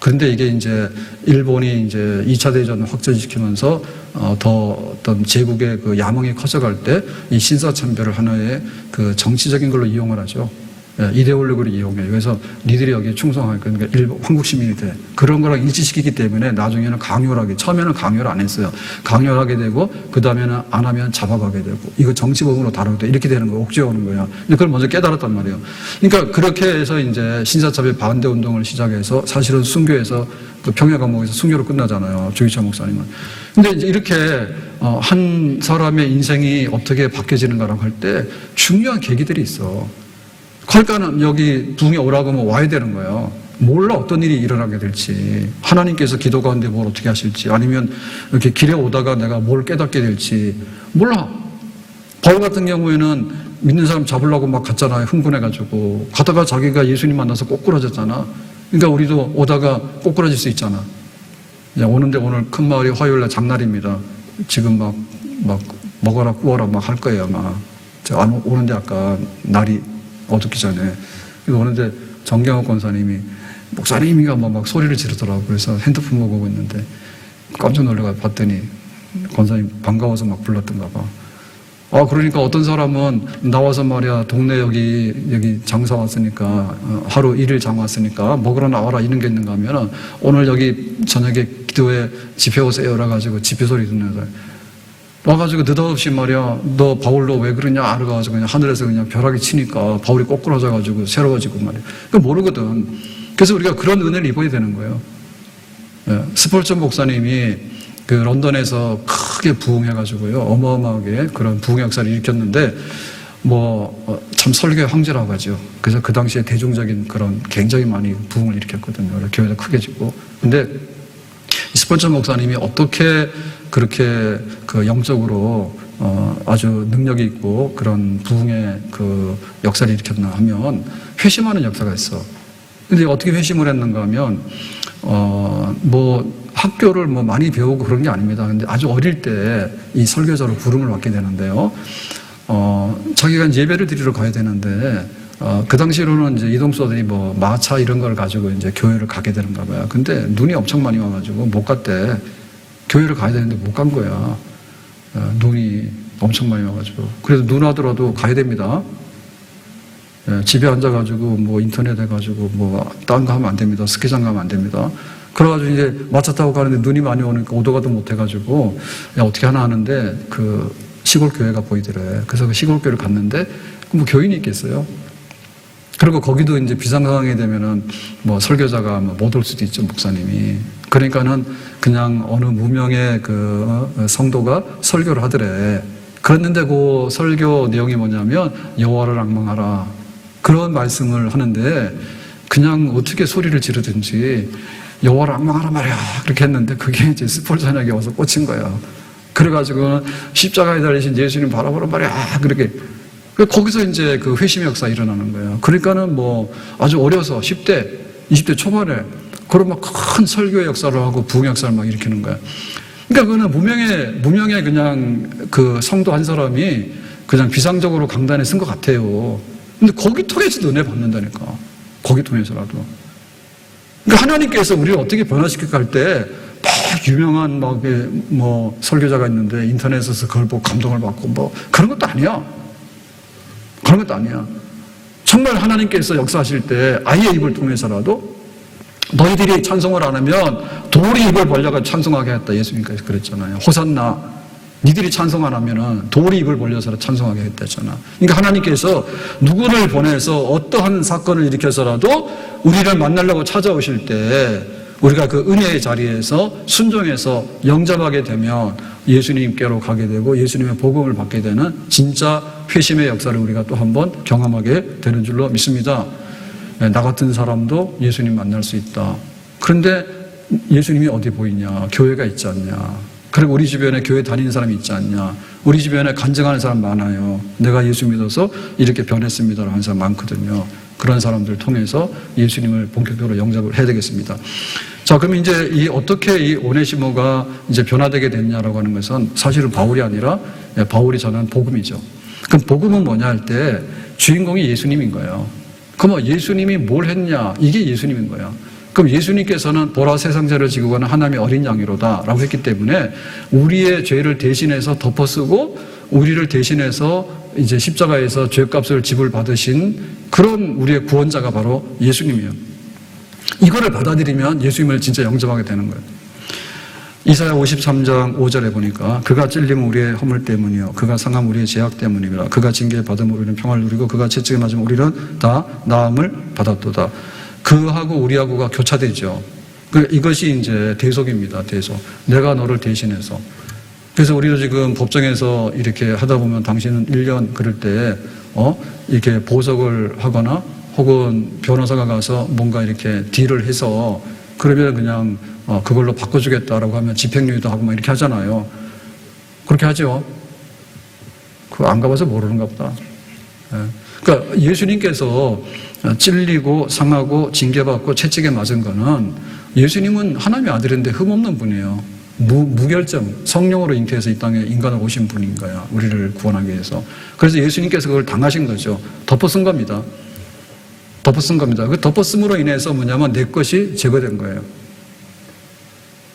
Speaker 1: 그런데 이게 이제 일본이 이제 2차 대전을 확전시키면서 더 어떤 제국의 그 야망이 커져갈 때 이 신사참배를 하나의 그 정치적인 걸로 이용을 하죠. 이데올로기로 이용해요. 그래서 니들이 여기에 충성하니까 그러니까 일본 한국 시민이 돼. 그런 거랑 일치시키기 때문에 나중에는 강요를 하게, 처음에는 강요를 안 했어요. 강요를 하게 되고 그 다음에는 안 하면 잡아가게 되고 이거 정치범으로 다루게 돼. 이렇게 되는 거예요. 옥죄어 오는 거예요. 근데 그걸 먼저 깨달았단 말이에요. 그러니까 그렇게 해서 이제 신사참배 반대 운동을 시작해서 사실은 순교에서 그 평야 감옥에서 순교로 끝나잖아요. 조기차 목사님은. 근데 이제 이렇게 한 사람의 인생이 어떻게 바뀌어지는가라고 할 때 중요한 계기들이 있어. 그러니까는 여기 부흥에 오라고 하면 와야 되는 거예요. 몰라 어떤 일이 일어나게 될지, 하나님께서 기도 가운데 뭘 어떻게 하실지, 아니면 이렇게 길에 오다가 내가 뭘 깨닫게 될지 몰라. 바울 같은 경우에는 믿는 사람 잡으려고 막 갔잖아요. 흥분해가지고 가다가 자기가 예수님 만나서 꼬꾸라졌잖아. 그러니까 우리도 오다가 꼬꾸라질 수 있잖아. 오는데 오늘 큰 마을이 화요일날 장날입니다. 지금 막 먹어라 구워라 막 할 거예요 아마. 제가 오는데 아까 날이 어둡기 전에. 그래서 오는데 정경호 권사님이 목사님이가 막 소리를 지르더라고. 그래서 핸드폰 보고 있는데 깜짝 놀라서 봤더니 권사님 반가워서 막 불렀던가 봐. 그러니까 어떤 사람은 나와서 말이야, 동네 여기 장사 왔으니까, 하루 1일 장 왔으니까 먹으러 나와라 이런 게 있는가 하면 오늘 여기 저녁에 기도회 집회 오세요. 그래가지고 집회 소리 듣는 사람. 와가지고 느닷없이 말이야, 너 바울 너 왜 그러냐? 알아가지고 그냥 하늘에서 그냥 벼락이 치니까 바울이 꼬꾸라져가지고 새로워지고 말이야. 그거 모르거든. 그래서 우리가 그런 은혜를 입어야 되는 거예요. 스폴전 목사님이 그 런던에서 크게 부흥해가지고요, 어마어마하게 그런 부흥 역사를 일으켰는데, 참 설교의 황제라고 하죠. 그래서 그 당시에 대중적인 그런 굉장히 많이 부흥을 일으켰거든요. 교회도 크게 짓고. 근데 스폴전 목사님이 어떻게 그렇게 그 영적으로 아주 능력이 있고 그런 부흥의 그 역사를 일으켰나 하면 회심하는 역사가 있어. 근데 어떻게 회심을 했는가 하면 학교를 많이 배우고 그런 게 아닙니다. 근데 아주 어릴 때 이 설교자로 부름을 받게 되는데요. 자기가 이제 예배를 드리러 가야 되는데, 그 당시로는 이제 이동수들이 마차 이런 걸 가지고 이제 교회를 가게 되는가 봐요. 근데 눈이 엄청 많이 와가지고 못 갔대. 교회를 가야 되는데 못 간 거야. 눈이 엄청 많이 와가지고. 그래서 눈 와더라도 가야 됩니다. 집에 앉아가지고 인터넷 해가지고 딴 거 하면 안 됩니다. 스키장 가면 안 됩니다. 그래가지고 이제 마차 타고 가는데 눈이 많이 오니까 오도 가도 못 해가지고 어떻게 하나 하는데 그 시골 교회가 보이더래. 그래서 그 시골 교회를 갔는데 교인이 있겠어요. 그리고 거기도 이제 비상 상황이 되면은 설교자가 못 올 수도 있죠, 목사님이. 그러니까는 그냥 어느 무명의 그 성도가 설교를 하더래. 그랬는데 그 설교 내용이 뭐냐면 여호와를 앙망하라, 그런 말씀을 하는데 그냥 어떻게 소리를 지르든지 여호와를 앙망하라 말이야 그렇게 했는데 그게 이제 스폴전에게 와서 꽂힌 거야. 그래가지고 십자가에 달리신 예수님 바라보란 말이야 그렇게. 거기서 이제 그 회심의 역사 일어나는 거예요. 그러니까는 아주 어려서 10대, 20대 초반에 그런 큰 설교의 역사를 하고 부흥 역사를 막 일으키는 거야. 그러니까 그거는 무명의 그냥 그 성도 한 사람이 그냥 비상적으로 강단에 쓴 것 같아요. 근데 거기 통해서도 은혜 받는다니까. 거기 통해서라도. 그러니까 하나님께서 우리를 어떻게 변화시킬까 할 때 막 유명한 설교자가 있는데 인터넷에서 그걸 보고 감동을 받고 그런 것도 아니야. 그런 것도 아니야. 정말 하나님께서 역사하실 때 아이의 입을 통해서라도 너희들이 찬송을 안 하면 돌이 입을 벌려가 찬송하게 했다. 예수님께서 그랬잖아요. 호산나. 니들이 찬송 안 하면은 돌이 입을 벌려서 찬송하게 했다잖아. 그러니까 하나님께서 누구를 보내서 어떠한 사건을 일으켜서라도 우리를 만나려고 찾아오실 때 우리가 그 은혜의 자리에서 순종해서 영접하게 되면 예수님께로 가게 되고 예수님의 복음을 받게 되는 진짜 회심의 역사를 우리가 또 한번 경험하게 되는 줄로 믿습니다. 나 같은 사람도 예수님 만날 수 있다. 그런데 예수님이 어디 보이냐? 교회가 있지 않냐? 그리고 우리 주변에 교회 다니는 사람이 있지 않냐? 우리 주변에 간증하는 사람 많아요. 내가 예수 믿어서 이렇게 변했습니다라고 하는 사람 많거든요. 그런 사람들 통해서 예수님을 본격적으로 영접을 해야 되겠습니다. 자, 그럼 이제 어떻게 이 오네시모가 이제 변화되게 됐냐라고 하는 것은 사실은 바울이 아니라 바울이 전한 복음이죠. 그럼 복음은 뭐냐 할 때 주인공이 예수님인 거예요. 그럼 예수님이 뭘 했냐? 이게 예수님인 거예요. 그럼 예수님께서는 보라 세상 죄를 지고 가는 하나님의 어린 양이로다 라고 했기 때문에 우리의 죄를 대신해서 덮어쓰고 우리를 대신해서 이제 십자가에서 죄값을 지불 받으신 그런 우리의 구원자가 바로 예수님이에요. 이거를 받아들이면 예수님을 진짜 영접하게 되는 거예요. 이사야 53장 5절에 보니까 그가 찔림은 우리의 허물 때문이요 그가 상함 우리의 죄악 때문이라 그가 징계받음으로 우리는 평화를 누리고 그가 채찍에 맞으면 우리는 다 나음을 받았도다. 그하고 우리하고가 교차되죠. 이것이 이제 대속입니다. 대속. 내가 너를 대신해서. 그래서 우리도 지금 법정에서 이렇게 하다 보면 당신은 1년 그럴 때 이렇게 보석을 하거나 혹은 변호사가 가서 뭔가 이렇게 딜을 해서 그러면 그냥 그걸로 바꿔주겠다라고 하면 집행유예도 하고 막 이렇게 하잖아요. 그렇게 하죠. 그거 안 가봐서 모르는가 보다. 그러니까 예수님께서 찔리고 상하고 징계받고 채찍에 맞은 거는 예수님은 하나님의 아들인데 흠없는 분이에요. 무결점, 성령으로 잉태해서 이 땅에 인간으로 오신 분인 거야. 우리를 구원하기 위해서. 그래서 예수님께서 그걸 당하신 거죠. 덮어쓴 겁니다. 덮어쓴 겁니다. 그 덮어씀으로 인해서 뭐냐면 내 것이 제거된 거예요.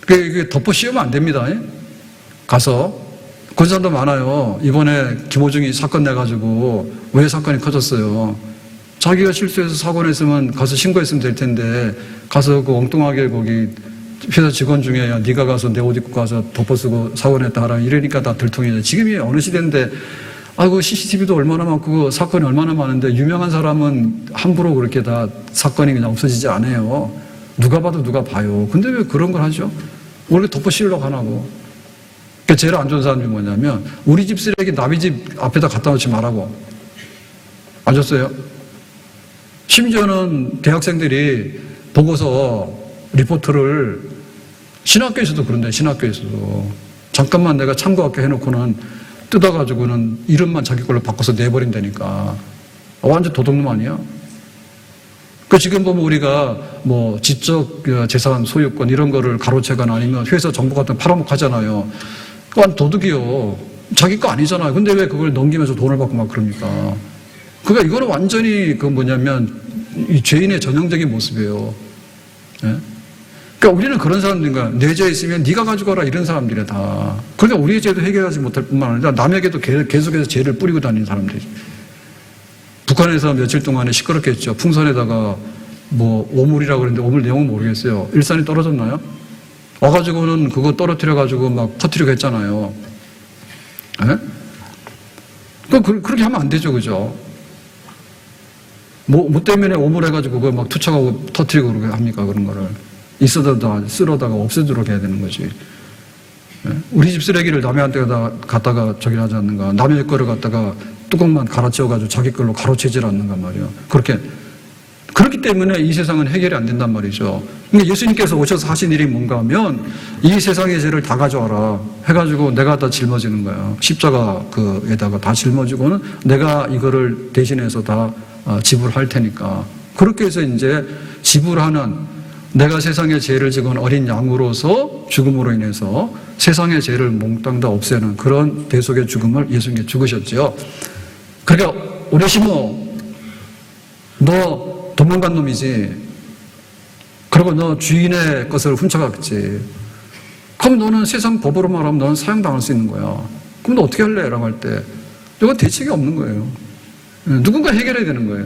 Speaker 1: 그게 덮어 씌우면 안 됩니다. 가서 그런 사람도 많아요. 이번에 김호중이 사건 내가지고 왜 사건이 커졌어요? 자기가 실수해서 사고 냈으면 가서 신고했으면 될 텐데 가서 그 엉뚱하게 거기 회사 직원 중에 야 네가 가서 내 옷 입고 가서 덮어쓰고 사고 냈다 하라 이러니까 다 들통이죠. 지금이 어느 시대인데 아이고 CCTV도 얼마나 많고 사건이 얼마나 많은데 유명한 사람은 함부로 그렇게 다 사건이 그냥 없어지지 않아요. 누가 봐도 누가 봐요. 근데 왜 그런 걸 하죠? 원래 덮어 씌우려고 하나고. 그러니까 제일 안 좋은 사람이 뭐냐면 우리 집 쓰레기 남의 집 앞에다 갖다 놓지 말라고. 안 줬어요? 심지어는 대학생들이 보고서 리포트를 신학교에서도 그런데 신학교에서도 잠깐만 내가 참고학교 해놓고는 뜯어가지고는 이름만 자기 걸로 바꿔서 내버린다니까. 완전 도둑놈 아니야? 그 지금 보면 우리가 뭐 지적 재산 소유권 이런 거를 가로채거나 아니면 회사 정보 같은 거 팔아먹고 하잖아요. 완전 도둑이요. 자기 거 아니잖아요. 근데 왜 그걸 넘기면서 돈을 받고 막 그럽니까? 그러니까 이거는 완전히 그 뭐냐면 이 죄인의 전형적인 모습이에요. 예? 그러니까 우리는 그런 사람들인가 내 죄 있으면 네가 가져가라 이런 사람들이야 다. 그러니까 우리의 죄도 해결하지 못할 뿐만 아니라 남에게도 계속해서 죄를 뿌리고 다니는 사람들이. 북한에서 며칠 동안에 시끄럽게 했죠. 풍선에다가 뭐 오물이라고 그랬는데 오물 내용은 모르겠어요. 일산이 떨어졌나요? 와가지고는 그거 떨어뜨려가지고 막 퍼뜨리고 했잖아요. 예? 그렇게 하면 안 되죠, 그죠? 뭐 때문에 오물해가지고 그걸 막 투척하고 터뜨리고 그러게 합니까, 그런 거를. 있어다가 쓸어다가 없애도록 해야 되는 거지. 예? 우리 집 쓰레기를 남의 한테다 갖다가 저기 하지 않는가. 남의 거를 갖다가 뚜껑만 갈아치워가지고 자기 걸로 가로채질 않는가 말이에요. 그렇기 때문에 이 세상은 해결이 안 된단 말이죠. 근데 예수님께서 오셔서 하신 일이 뭔가 하면 이 세상의 죄를 다 가져와라 해가지고 내가 다 짊어지는 거야. 십자가 그에다가 다 짊어지고는 내가 이거를 대신해서 다 지불할 테니까. 그렇게 해서 이제 지불하는 내가 세상의 죄를 지건 어린 양으로서 죽음으로 인해서 세상의 죄를 몽땅 다 없애는 그런 대속의 죽음을 예수님께 죽으셨죠. 그러니까 오네시모 너 도망간 놈이지. 그리고 너 주인의 것을 훔쳐갔지. 그럼 너는 세상 법으로 말하면 너는 사형당할 수 있는 거야. 그럼 너 어떻게 할래? 라고 할 때 이거 대책이 없는 거예요. 누군가 해결해야 되는 거예요.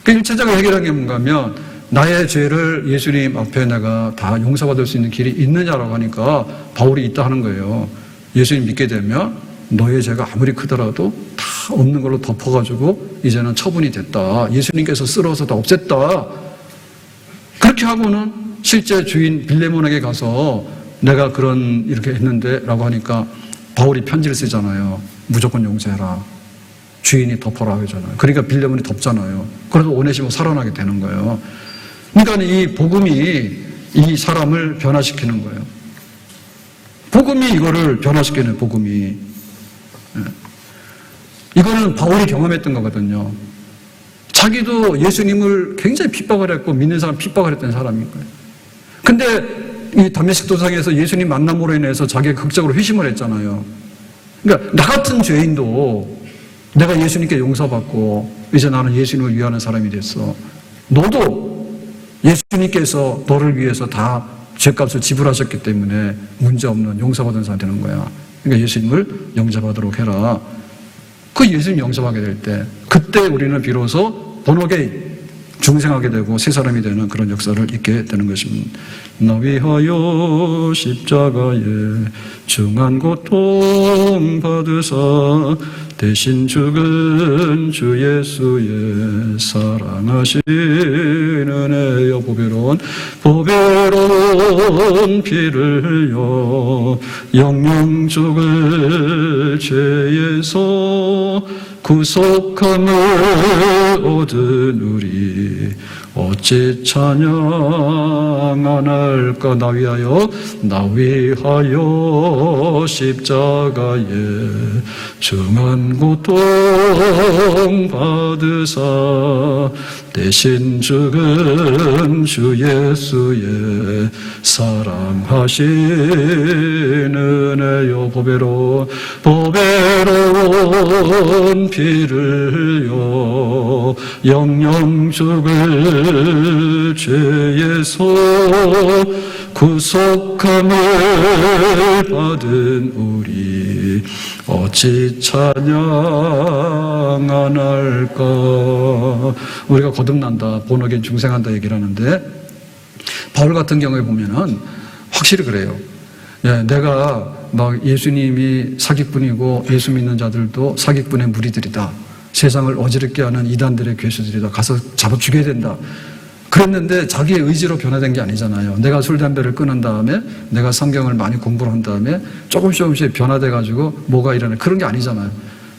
Speaker 1: 그 1차적으로 해결한 게 뭔가 하면 나의 죄를 예수님 앞에 내가 다 용서받을 수 있는 길이 있느냐라고 하니까 바울이 있다 하는 거예요. 예수님 믿게 되면 너의 죄가 아무리 크더라도 다 없는 걸로 덮어가지고 이제는 처분이 됐다. 예수님께서 쓸어서 다 없앴다. 그렇게 하고는 실제 주인 빌레몬에게 가서 내가 이렇게 했는데 라고 하니까 바울이 편지를 쓰잖아요. 무조건 용서해라. 주인이 덮어라 하잖아요. 그러니까 빌레몬이 덮잖아요. 그래도 오네시모 살아나게 되는 거예요. 그러니까 이 복음이 이 사람을 변화시키는 거예요. 복음이 이거를 변화시키는 복음이. 이거는 바울이 경험했던 거거든요. 자기도 예수님을 굉장히 핍박을 했고 믿는 사람 핍박을 했던 사람인 거예요. 근데 이 다메섹 도상에서 예수님 만남으로 인해서 자기가 극적으로 회심을 했잖아요. 그러니까 나 같은 죄인도 내가 예수님께 용서받고 이제 나는 예수님을 위하는 사람이 됐어. 너도 예수님께서 너를 위해서 다 죄값을 지불하셨기 때문에 문제없는 용서받은 사람이 되는 거야. 그러니까 예수님을 영접하도록 해라. 그 예수님 영접하게 될 때 그때 우리는 비로소 본어게인 중생하게 되고 새 사람이 되는 그런 역사를 있게 되는 것입니다. 나 위하여 십자가에 중한 고통 받으사 대신 죽은 주 예수의 사랑하신 은혜여 보배로운 피를 흘려 영영 죽을 죄에서 구속함을 얻은 우리 어찌 찬양 안 할까. 나 위하여 십자가에 중한 고통 받으사 대신 죽은 주 예수의 사랑하신 은혜여 보배로운 피를 흘려 영영 죽을 죄에서 구속함을 받은 우리 어찌 찬양 안 할까. 우리가 거듭난다, 본어게인 중생한다 얘기를 하는데 바울 같은 경우에 보면은 확실히 그래요. 내가 막 예수님이 사기꾼이고 예수 믿는 자들도 사기꾼의 무리들이다, 세상을 어지럽게 하는 이단들의 괴수들이다, 가서 잡아 죽여야 된다 그랬는데 자기의 의지로 변화된 게 아니잖아요. 내가 술, 담배를 끊은 다음에 내가 성경을 많이 공부를 한 다음에 조금씩 변화돼가지고 뭐가 일어나, 그런 게 아니잖아요.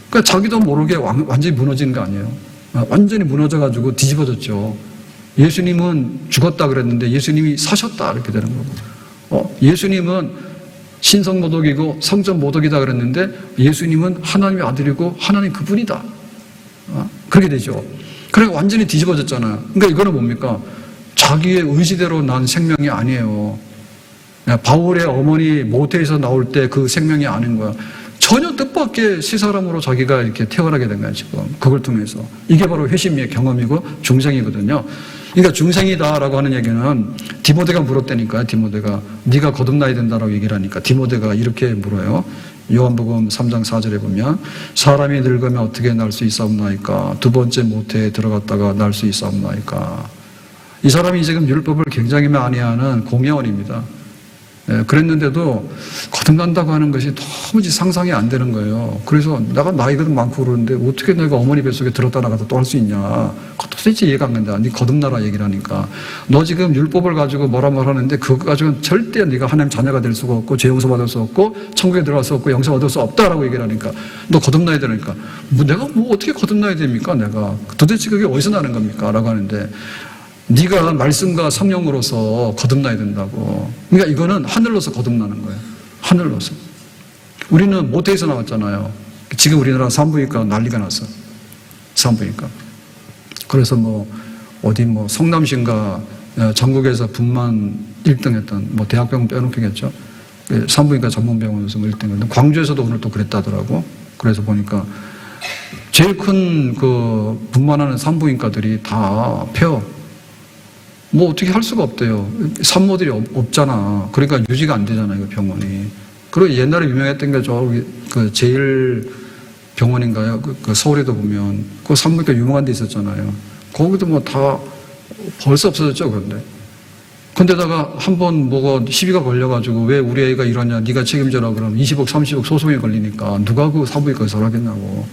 Speaker 1: 그러니까 자기도 모르게 완전히 무너지는 거 아니에요. 완전히 무너져가지고 뒤집어졌죠. 예수님은 죽었다 그랬는데 예수님이 사셨다 이렇게 되는 거고, 예수님은 신성모독이고 성전모독이다 그랬는데 예수님은 하나님의 아들이고 하나님 그분이다, 그렇게 되죠. 그러니까 완전히 뒤집어졌잖아요. 그러니까 이거는 뭡니까? 자기의 의지대로 난 생명이 아니에요. 바울의 어머니 모태에서 나올 때 그 생명이 아닌 거야. 전혀 뜻밖의 새 사람으로 자기가 이렇게 태어나게 된 거야, 지금. 그걸 통해서. 이게 바로 회심의 경험이고 중생이거든요. 그러니까 중생이다라고 하는 얘기는 디모데가 물었다니까요. 디모데가 네가 거듭나야 된다라고 얘기를 하니까 디모데가 이렇게 물어요. 요한복음 3장 4절에 보면 사람이 늙으면 어떻게 날 수 있사옵나이까. 두 번째 모태에 들어갔다가 날 수 있사옵나이까. 이 사람이 지금 율법을 굉장히 많이 하는 공예원입니다. 그랬는데도 거듭난다고 하는 것이 도무지 상상이 안 되는 거예요. 그래서 내가 나이가 많고 그러는데 어떻게 내가 어머니 뱃속에 들었다 나갔다 또 할 수 있냐. 도대체 이해가 안 간다. 네 거듭나라 얘기를 하니까. 너 지금 율법을 가지고 뭐라 하는데 그거 가지고는 절대 네가 하나님 자녀가 될 수가 없고 죄 용서받을 수 없고 천국에 들어갈 수 없고 영생 얻을 수 없다라고 얘기를 하니까 너 거듭나야 되니까 내가 어떻게 거듭나야 됩니까? 내가 도대체 그게 어디서 나는 겁니까? 라고 하는데 네가 말씀과 성령으로서 거듭나야 된다고. 그러니까 이거는 하늘로서 거듭나는 거예요. 하늘로서. 우리는 모태에서 나왔잖아요. 지금 우리나라 산부인과 난리가 났어. 산부인과. 그래서 어디 성남시인가 전국에서 분만 1등 했던 대학병원 빼놓기겠죠. 산부인과 전문병원에서 1등 했던 광주에서도 오늘 또 그랬다더라고. 그래서 보니까 제일 큰 분만하는 산부인과들이 다 폐업. 어떻게 할 수가 없대요. 산모들이 없잖아. 그러니까 유지가 안 되잖아요, 그 병원이. 그리고 옛날에 유명했던 게 제일 병원인가요? 서울에도 보면 그 산부인과 유명한 데 있었잖아요. 거기도 다 벌써 없어졌죠, 그런데. 근데다가 한번 시비가 걸려가지고 왜 우리 애가 이러냐, 네가 책임져라 그러면 20억, 30억 소송이 걸리니까 누가 그 산부인과에서 하겠냐고.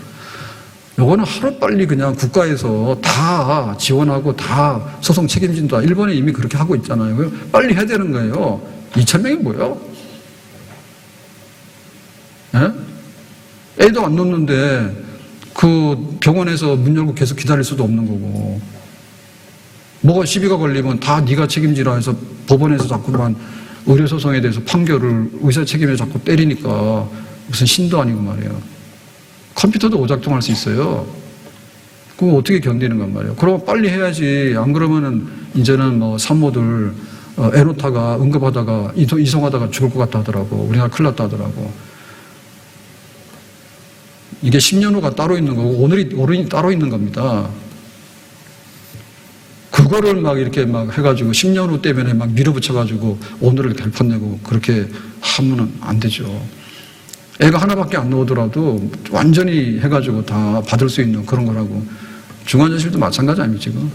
Speaker 1: 요거는 하루빨리 그냥 국가에서 다 지원하고 다 소송 책임진다. 일본이 이미 그렇게 하고 있잖아요. 빨리 해야 되는 거예요. 2,000명이 뭐예요? 예? 애도 안 놓는데 그 병원에서 문 열고 계속 기다릴 수도 없는 거고. 뭐가 시비가 걸리면 다 네가 책임지라 해서 법원에서 자꾸만 의료소송에 대해서 판결을 의사 책임에 자꾸 때리니까 무슨 신도 아니고 말이에요. 컴퓨터도 오작동할 수 있어요. 그럼 어떻게 견디는 건 말이에요. 그럼 빨리 해야지. 안 그러면은 이제는 뭐 산모들 에노타가 응급하다가 이송하다가 죽을 것 같다 하더라고. 우리나라 큰일 났다 하더라고. 이게 10년 후가 따로 있는 거고 오늘이 따로 있는 겁니다. 그거를 막 이렇게 막 해가지고 10년 후 때문에 막 밀어붙여가지고 오늘을 결판내고 그렇게 하면은 안 되죠. 애가 하나밖에 안 나오더라도 완전히 해가지고 다 받을 수 있는 그런 거라고. 중환자실도 마찬가지 아닙니까 지금?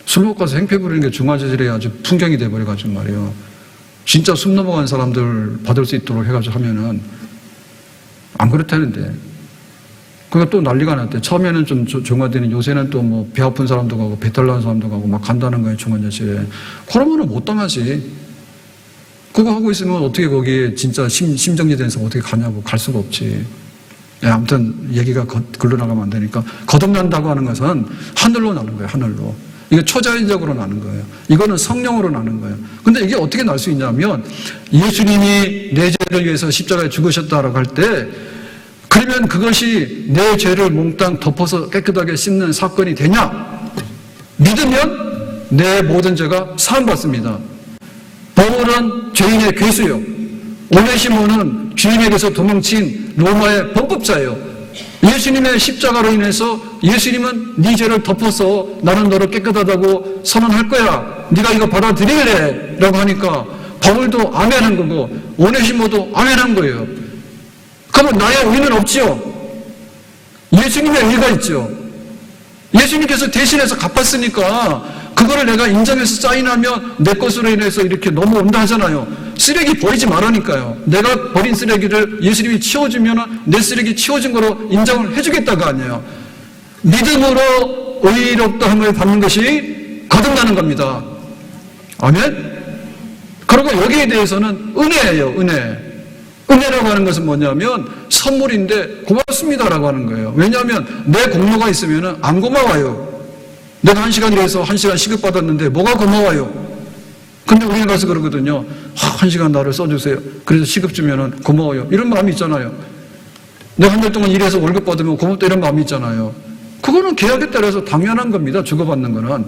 Speaker 1: 술 먹고 가서 행패 부리는 게 중환자실에 아주 풍경이 돼버려가지고 말이에요. 진짜 숨 넘어간 사람들 받을 수 있도록 해가지고 하면은 안 그렇다는데. 그러니까 또 난리가 났대. 처음에는 좀 중화되는, 요새는 또 뭐 배 아픈 사람도 가고 배탈 나는 사람도 가고 막 간다는 거예요, 중환자실에. 그러면은 못 당하지. 그거 하고 있으면 어떻게 거기에 진짜 심정지된 사람 어떻게 가냐고. 갈 수가 없지. 아무튼 얘기가 글로 나가면 안 되니까. 거듭난다고 하는 것은 하늘로 나는 거예요, 하늘로. 이거 초자연적으로 나는 거예요. 이거는 성령으로 나는 거예요. 근데 이게 어떻게 날 수 있냐면 예수님이 내 죄를 위해서 십자가에 죽으셨다라고 할 때 그러면 그것이 내 죄를 몽땅 덮어서 깨끗하게 씻는 사건이 되냐? 믿으면 내 모든 죄가 사함받습니다. 바울은 죄인의 괴수요. 오네시모는 주인에게서 도망친 로마의 범법자예요. 예수님의 십자가로 인해서 예수님은 네 죄를 덮어서 나는 너를 깨끗하다고 선언할 거야. 네가 이거 받아들일래? 라고 하니까 바울도 아멘한 거고 오네시모도 아멘한 거예요. 그러면 나의 의는 없지요. 예수님의 의가 있죠. 예수님께서 대신해서 갚았으니까 그거를 내가 인정해서 사인하면 내 것으로 인해서 이렇게 넘어온다 하잖아요. 쓰레기 버리지 말라니까요. 내가 버린 쓰레기를 예수님이 치워주면 내 쓰레기 치워진 거로 인정을 해주겠다가 아니에요. 믿음으로 의롭다함을 받는 것이 거듭나는 겁니다. 아멘? 그리고 여기에 대해서는 은혜예요. 은혜. 은혜라고 하는 것은 뭐냐면 선물인데 고맙습니다라고 하는 거예요. 왜냐하면 내 공로가 있으면 안 고마워요. 내가 1시간 일해서 1시간 시급받았는데 뭐가 고마워요? 근데 우리는 가서 그러거든요. 1시간 나를 써주세요. 그래서 시급 주면 고마워요. 이런 마음이 있잖아요. 내가 한 달 동안 일해서 월급 받으면 고맙다 이런 마음이 있잖아요. 그거는 계약에 따라서 당연한 겁니다. 주고받는 거는.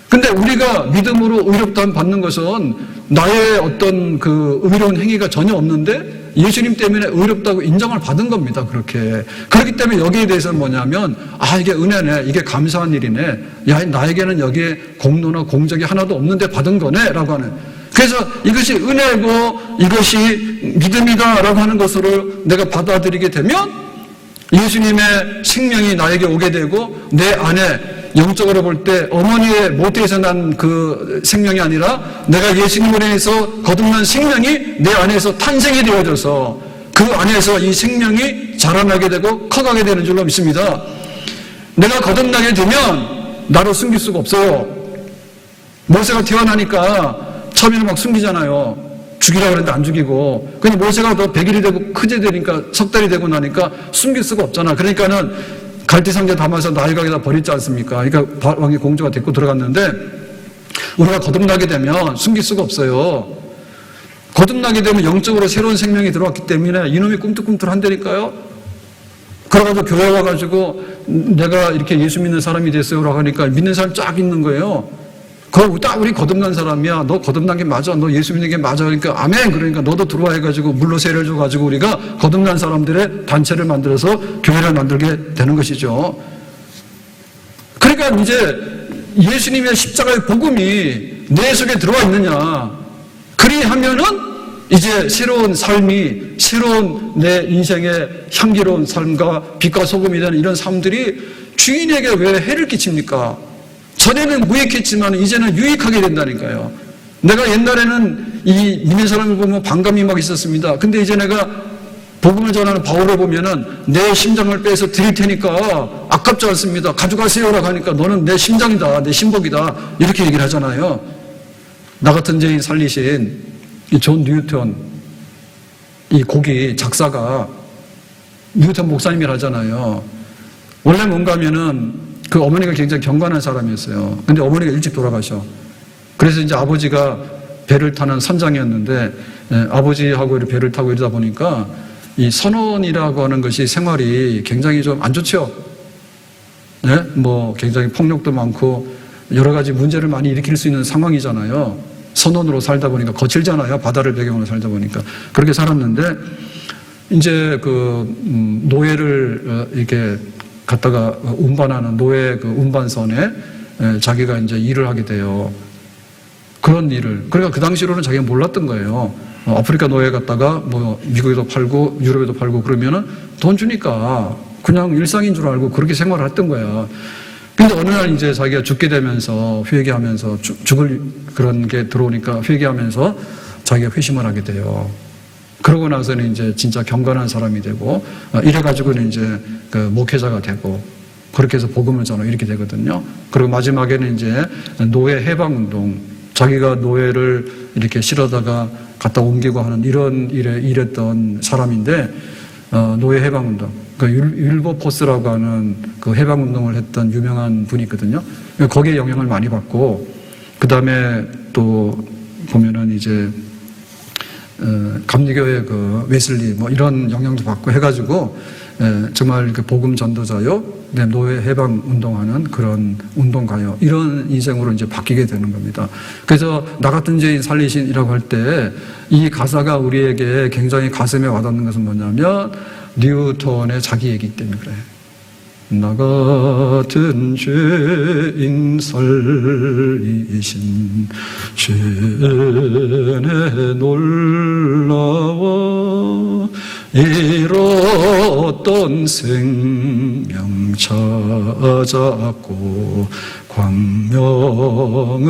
Speaker 1: 근데 우리가 믿음으로 의롭다함 받는 것은 나의 어떤 그 의로운 행위가 전혀 없는데 예수님 때문에 의롭다고 인정을 받은 겁니다. 그렇게. 그렇기 때문에 여기에 대해서는 뭐냐면 이게 은혜네. 이게 감사한 일이네. 야, 나에게는 여기에 공로나 공적이 하나도 없는데 받은 거네. 라고 하는. 그래서 이것이 은혜고 이것이 믿음이다 라고 하는 것으로 내가 받아들이게 되면 예수님의 생명이 나에게 오게 되고 내 안에 영적으로 볼 때 어머니의 모태에서 난 그 생명이 아니라 내가 예수님으로 인해서 거듭난 생명이 내 안에서 탄생이 되어져서 그 안에서 이 생명이 자라나게 되고 커가게 되는 줄로 믿습니다. 내가 거듭나게 되면 나를 숨길 수가 없어요. 모세가 태어나니까 처음에는 막 숨기잖아요. 죽이라고 그랬는데 안 죽이고. 근데 모세가 더 100일이 되고 크게 되니까 석 달이 되고 나니까 숨길 수가 없잖아. 그러니까는 갈대상자 담아서 나일강에다 버리지 않습니까? 그러니까 왕이 공주가 데리고 들어갔는데 우리가 거듭나게 되면 숨길 수가 없어요. 거듭나게 되면 영적으로 새로운 생명이 들어왔기 때문에 이놈이 꿈틀꿈틀한다니까요. 그래가지고 교회 와가지고 내가 이렇게 예수 믿는 사람이 됐어요라고 하니까 믿는 사람 쫙 있는 거예요. 그거 딱 우리 거듭난 사람이야. 너 거듭난 게 맞아. 너 예수 믿는 게 맞아. 그러니까 아멘. 그러니까 너도 들어와 해가지고 물로 세례를 줘가지고 우리가 거듭난 사람들의 단체를 만들어서 교회를 만들게 되는 것이죠. 그러니까 이제 예수님의 십자가의 복음이 내 속에 들어와 있느냐. 그리하면은 이제 새로운 삶이, 새로운 내 인생의 향기로운 삶과 빛과 소금이 되는 이런 삶들이 주인에게 왜 해를 끼칩니까? 전에는 무익했지만 이제는 유익하게 된다니까요. 내가 옛날에는 이 믿는 사람을 보면 반감이 막 있었습니다. 근데 이제 내가 복음을 전하는 바울을 보면은 내 심장을 빼서 드릴 테니까 아깝지 않습니다. 가져가세요라고 하니까 너는 내 심장이다, 내 신복이다 이렇게 얘기를 하잖아요. 나 같은 죄인 살리신 이 존 뉴턴 이 곡이 작사가 뉴턴 목사님이라잖아요. 원래 뭔가 하면은 그 어머니가 굉장히 경건한 사람이었어요. 근데 어머니가 일찍 돌아가셔. 그래서 이제 아버지가 배를 타는 선장이었는데 아버지하고 이렇게 배를 타고 이러다 보니까 이 선원이라고 하는 것이 생활이 굉장히 좀 안 좋죠. 네? 뭐 굉장히 폭력도 많고 여러 가지 문제를 많이 일으킬 수 있는 상황이잖아요. 선원으로 살다 보니까 거칠잖아요. 바다를 배경으로 살다 보니까. 그렇게 살았는데 이제 그 노예를 이렇게 갖다가 운반하는 노예 그 운반선에 자기가 이제 일을 하게 돼요. 그런 일을. 그러니까 그 당시로는 자기가 몰랐던 거예요. 아프리카 노예 갔다가 뭐 미국에도 팔고 유럽에도 팔고 그러면은 돈 주니까 그냥 일상인 줄 알고 그렇게 생활을 했던 거야. 근데 어느 날 이제 자기가 죽게 되면서 회개하면서 죽을 그런 게 들어오니까 회개하면서 자기가 회심을 하게 돼요. 그러고 나서는 이제 진짜 경건한 사람이 되고 이래가지고는 이제 그 목회자가 되고 그렇게 해서 복음을 전하고 이렇게 되거든요. 그리고 마지막에는 이제 노예 해방운동 자기가 노예를 이렇게 실어다가 갖다 옮기고 하는 이런 일에 일했던 사람인데 노예 해방운동 그 율버포스라고 하는 그 해방운동을 했던 유명한 분이 있거든요. 거기에 영향을 많이 받고 그 다음에 또 보면은 이제 감리교회 그 웨슬리 뭐 이런 영향도 받고 해가지고 정말 그 복음 전도자요, 노예 해방 운동하는 그런 운동가요 이런 인생으로 이제 바뀌게 되는 겁니다. 그래서 나 같은 죄인 살리신이라고 할 때 이 가사가 우리에게 굉장히 가슴에 와닿는 것은 뭐냐면 뉴턴의 자기 얘기 때문에 그래요. 나 같은 죄인 살리신 죄에 놀라워 잃었던 생명 찾았고 광명을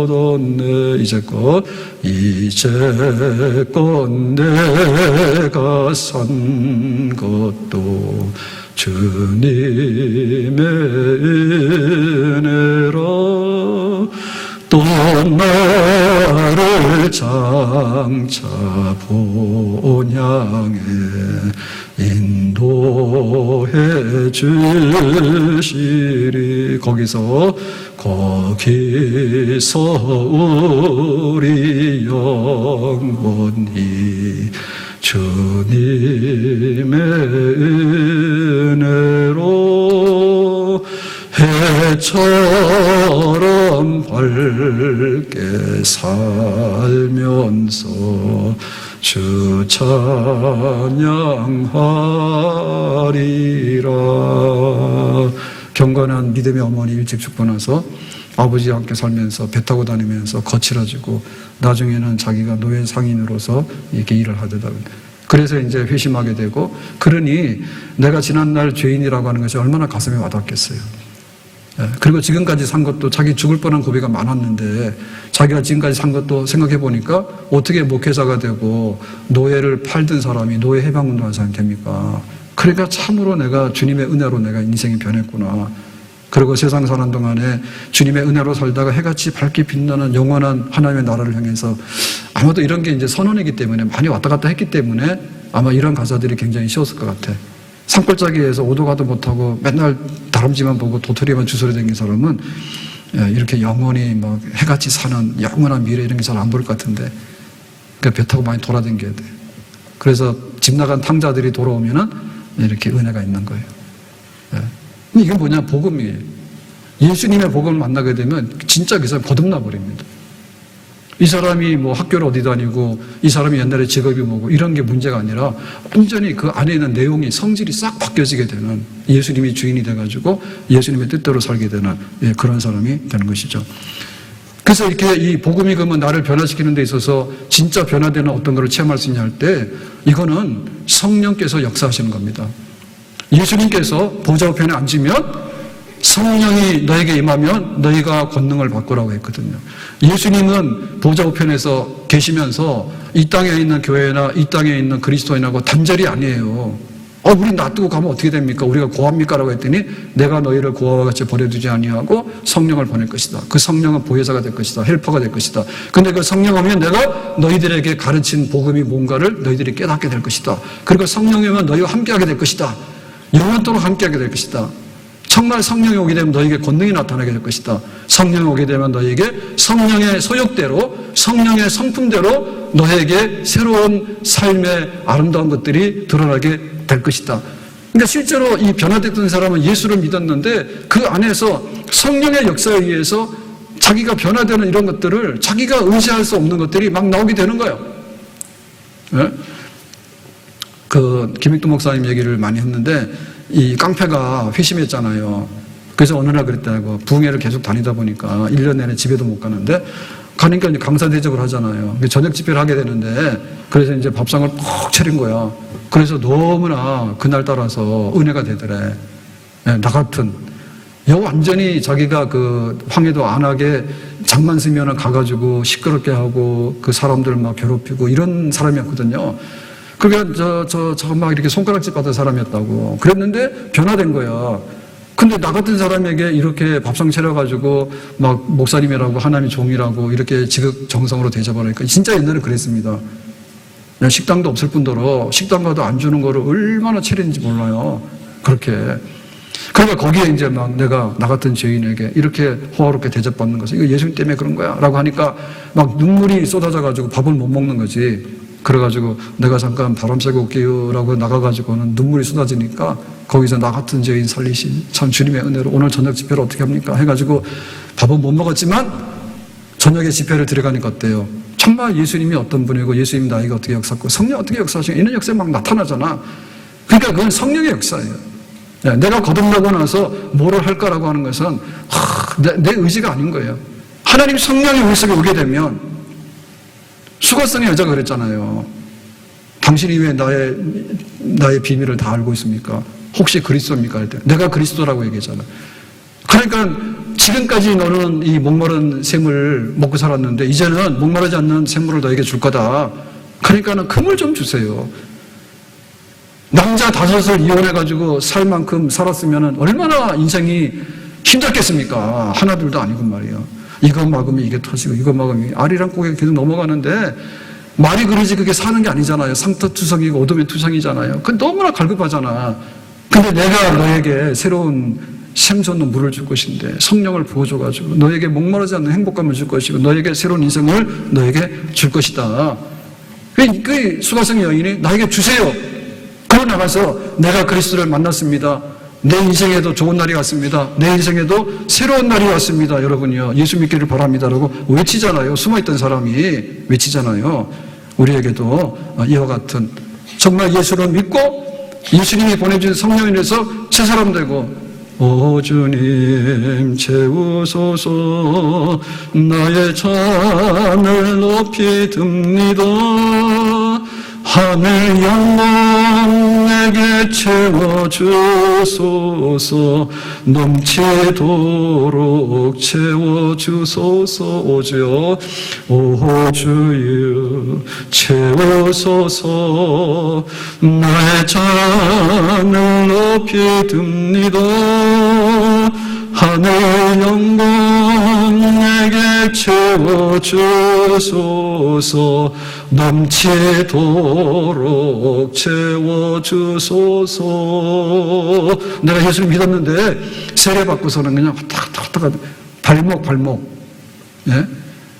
Speaker 1: 얻었네. 이제껏 내가 산 것도 주님의 은혜라. 또 나를 장차 본향에 인도해 주시리. 거기서 우리 영원히 주님의 은혜로 해처럼 밝게 살면서 주 찬양하리라. 경건한 믿음의 어머니 일찍 죽고 나서 아버지와 함께 살면서 배 타고 다니면서 거칠어지고 나중에는 자기가 노예 상인으로서 이렇게 일을 하더라고요. 그래서 이제 회심하게 되고, 그러니 내가 지난날 죄인이라고 하는 것이 얼마나 가슴에 와닿겠어요. 그리고 지금까지 산 것도 자기 죽을 뻔한 고비가 많았는데 자기가 지금까지 산 것도 생각해 보니까 어떻게 목회자가 되고 노예를 팔던 사람이 노예 해방운동하는 사람이 됩니까? 그러니까 참으로 내가 주님의 은혜로 내가 인생이 변했구나. 그리고 세상 사는 동안에 주님의 은혜로 살다가 해같이 밝게 빛나는 영원한 하나님의 나라를 향해서, 아마도 이런 게 이제 선언이기 때문에 많이 왔다 갔다 했기 때문에 아마 이런 가사들이 굉장히 쉬웠을 것 같아. 산골짜기에서 오도 가도 못하고 맨날 다람쥐만 보고 도토리만 주스러 다니는 사람은 이렇게 영원히 뭐 해같이 사는 영원한 미래 이런 게 잘 안 보일 것 같은데, 그러니까 배 타고 많이 돌아다녀야 돼. 그래서 집 나간 탕자들이 돌아오면은 이렇게 은혜가 있는 거예요. 이게 뭐냐? 복음이에요. 예수님의 복음을 만나게 되면 진짜 그 사람 거듭나 버립니다. 이 사람이 뭐 학교를 어디 다니고 이 사람이 옛날에 직업이 뭐고 이런 게 문제가 아니라 완전히 그 안에 있는 내용이 성질이 싹 바뀌어지게 되는, 예수님이 주인이 돼가지고 예수님의 뜻대로 살게 되는 그런 사람이 되는 것이죠. 그래서 이렇게 이 복음이 그러면 나를 변화시키는 데 있어서 진짜 변화되는 어떤 것을 체험할 수 있냐 할 때, 이거는 성령께서 역사하시는 겁니다. 예수님께서 보좌 우편에 앉으면 성령이 너에게 임하면 너희가 권능을 받고라고 했거든요. 예수님은 보좌 우편에서 계시면서 이 땅에 있는 교회나 이 땅에 있는 그리스도인하고 단절이 아니에요. 우리 놔두고 가면 어떻게 됩니까? 우리가 고합니까? 라고 했더니 내가 너희를 고아와 같이 버려두지 아니하고 성령을 보낼 것이다. 그 성령은 보혜사가 될 것이다. 헬퍼가 될 것이다. 근데 그 성령 오면 내가 너희들에게 가르친 복음이 뭔가를 너희들이 깨닫게 될 것이다. 그리고 성령이 오면 너희와 함께하게 될 것이다. 영원토록 함께하게 될 것이다. 정말 성령이 오게 되면 너에게 권능이 나타나게 될 것이다. 성령이 오게 되면 너에게 성령의 소욕대로, 성령의 성품대로 너에게 새로운 삶의 아름다운 것들이 드러나게 될 것이다. 그러니까 실제로 이 변화됐던 사람은 예수를 믿었는데 그 안에서 성령의 역사에 의해서 자기가 변화되는 이런 것들을 자기가 의지할 수 없는 것들이 막 나오게 되는 거예요. 네? 김익도 목사님 얘기를 많이 했는데 이 깡패가 회심했잖아요. 그래서 어느 날 그랬다고 부흥회를 계속 다니다 보니까 1년 내내 집에도 못 가는데 가니까 이제 강사 대접을 하잖아요. 저녁 집회를 하게 되는데 그래서 이제 밥상을 푹 차린 거야. 그래서 너무나 그날 따라서 은혜가 되더래. 네, 나 같은 완전히 자기가 그 황해도 안하게 장만 쓰면 가가지고 시끄럽게 하고 그 사람들 막 괴롭히고 이런 사람이었거든요. 그러니까 저 막 이렇게 손가락질 받은 사람이었다고. 그랬는데 변화된 거야. 근데 나 같은 사람에게 이렇게 밥상 차려가지고 막 목사님이라고 하나님의 종이라고 이렇게 지극정성으로 대접하니까 진짜 옛날에 그랬습니다. 식당도 없을 뿐더러 식당 가도 안 주는 거를 얼마나 차리는지 몰라요. 그렇게. 그러니까 거기에 이제 막 내가 나 같은 죄인에게 이렇게 호화롭게 대접받는 것은 이거 예수님 때문에 그런 거야 라고 하니까 막 눈물이 쏟아져가지고 밥을 못 먹는 거지. 그래가지고 내가 잠깐 바람 쐬고 올게요 라고 나가가지고는 눈물이 쏟아지니까 거기서 나 같은 죄인 살리신 참 주님의 은혜로 오늘 저녁 집회를 어떻게 합니까? 해가지고 밥은 못 먹었지만 저녁에 집회를 들어가니까 어때요? 정말 예수님이 어떤 분이고 예수님 나에게 어떻게 역사하고 성령 어떻게 역사하시고 이런 역사에 막 나타나잖아. 그러니까 그건 성령의 역사예요. 내가 거듭나고 나서 뭐를 할까라고 하는 것은 내 의지가 아닌 거예요. 하나님 성령이 우리 속에 오게 되면 수고성의 여자가 그랬잖아요. 당신이 왜 나의 비밀을 다 알고 있습니까? 혹시 그리스도입니까? 할 때 내가 그리스도라고 얘기했잖아. 그러니까 지금까지 너는 이 목마른 샘을 먹고 살았는데 이제는 목마르지 않는 샘물을 너에게 줄 거다. 그러니까는 금을 좀 주세요. 남자 5을 이혼해가지고 살 만큼 살았으면 얼마나 인생이 힘들겠습니까? 하나둘도 아니고 말이에요. 이거 막으면 이게 터지고 이거 막으면 아리랑 고개 계속 넘어가는데 말이 그러지 그게 사는 게 아니잖아요. 상투성이고 어둠의 투성이잖아요. 그 너무나 갈급하잖아. 근데 내가 너에게 새로운 샘솟는 물을 줄 것인데 성령을 부어줘가지고 너에게 목마르지 않는 행복감을 줄 것이고 너에게 새로운 인생을 너에게 줄 것이다. 그 수가성 여인이 나에게 주세요. 그러고 나가서 내가 그리스도를 만났습니다. 내 인생에도 좋은 날이 왔습니다. 내 인생에도 새로운 날이 왔습니다. 여러분이요. 예수 믿기를 바랍니다라고 외치잖아요. 숨어있던 사람이 외치잖아요. 우리에게도 이와 같은 정말 예수를 믿고 예수님이 보내준 성령인에서 새 사람 되고 오 주님 채우소서 나의 잔을 높이 듭니다. 하늘 영광 내게 채워주소서 넘치도록 채워주소서 오주여 오 주여 채워소서 나의 잔을 높이 듭니다. 하늘 영광 내게 채워주소서 넘치도록 채워주소서. 내가 예수를 믿었는데 세례받고서는 그냥 왔다 발목 예?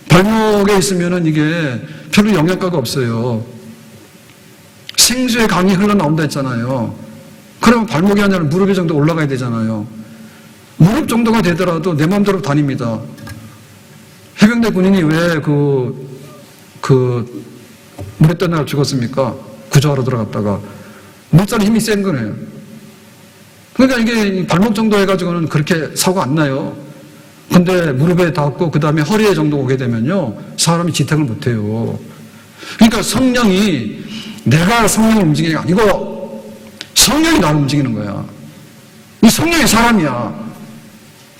Speaker 1: 발목에 있으면은 이게 별로 영양가가 없어요. 생수의 강이 흘러나온다 했잖아요. 그러면 발목이 아니라 무릎 정도 올라가야 되잖아요. 무릎 정도가 되더라도 내 마음대로 다닙니다. 해병대 군인이 왜 물에 떠나가 죽었습니까? 구조하러 들어갔다가. 물살이 힘이 센 거네요. 그러니까 이게 발목 정도 해가지고는 그렇게 사고 안 나요. 근데 무릎에 닿고 그 다음에 허리에 정도 오게 되면요. 사람이 지탱을 못 해요. 그러니까 성령이 내가 성령을 움직이는 게 아니고 성령이 나를 움직이는 거야. 이 성령이 사람이야.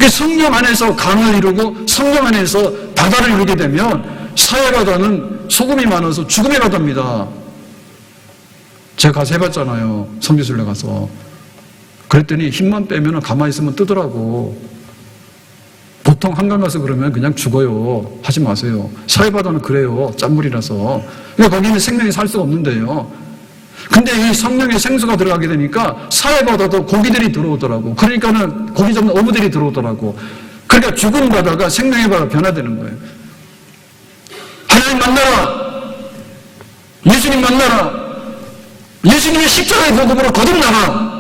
Speaker 2: 성령 안에서 강을 이루고 성령 안에서 바다를 이루게 되면 사해바다는 소금이 많아서 죽음의 바다입니다. 제가 가서 해봤잖아요. 성지순례 가서. 그랬더니 힘만 빼면 가만히 있으면 뜨더라고. 보통 한강 가서 그러면 그냥 죽어요. 하지 마세요. 사해바다는 그래요. 짠물이라서. 그러니까 거기는 생명이 살 수가 없는데요. 근데 이 성령의 생수가 들어가게 되니까 사해바다도 고기들이 들어오더라고. 그러니까는 고기 잡는 어부들이 들어오더라고. 그러니까 죽은 바다가 생명의 바다가 변화되는 거예요. 하나님 만나라. 예수님 만나라. 예수님의 십자가의 복음으로 거듭나라.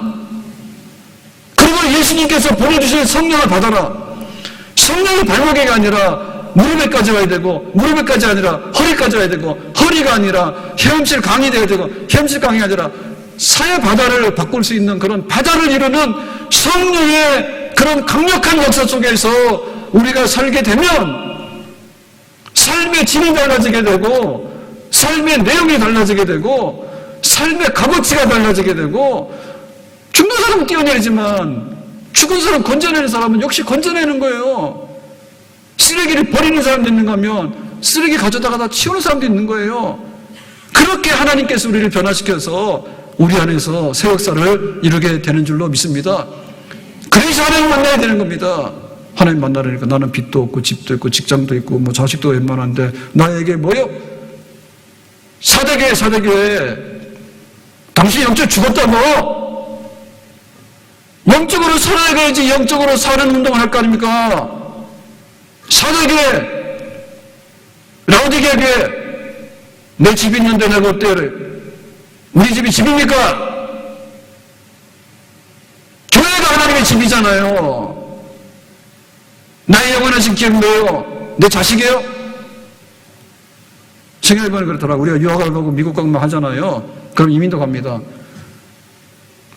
Speaker 2: 그리고 예수님께서 보내주신 성령을 받아라. 성령이 발목에가 아니라 무릎에까지 와야 되고, 무릎에까지 아니라 허리까지 와야 되고, 허리가 아니라 헤엄칠 강이 되어야 되고, 헤엄칠 강이 아니라 사해 바다를 바꿀 수 있는 그런 바다를 이루는 성령의 그런 강력한 역사 속에서 우리가 살게 되면 삶의 질이 달라지게 되고, 삶의 내용이 달라지게 되고, 삶의 값어치가 달라지게 되고, 죽는 사람은 뛰어내리지만 죽은 사람 건져내는 사람은 역시 건져내는 거예요. 쓰레기를 버리는 사람도 있는가 하면 쓰레기 가져다가 다 치우는 사람도 있는 거예요. 그렇게 하나님께서 우리를 변화시켜서 우리 안에서 새 역사를 이루게 되는 줄로 믿습니다. 그래서 하나님 만나야 되는 겁니다. 하나님 만나려니까 나는 빚도 없고 집도 있고 직장도 있고 뭐 자식도 웬만한데 나에게 뭐요? 사대교회 당신 영적 죽었다고? 영적으로 살아야지 영적으로 사는 운동을 할 거 아닙니까? 사대교회, 라오디게아 교회, 내 집 있는데 내가 어때요? 우리 집이 집입니까? 교회가 하나님의 집이잖아요. 나의 영원하신 기업이 뭐예요? 내 자식이에요? 제가 이번에 그렇더라고요. 우리가 유학을 가고 미국 가고 하잖아요. 그럼 이민도 갑니다.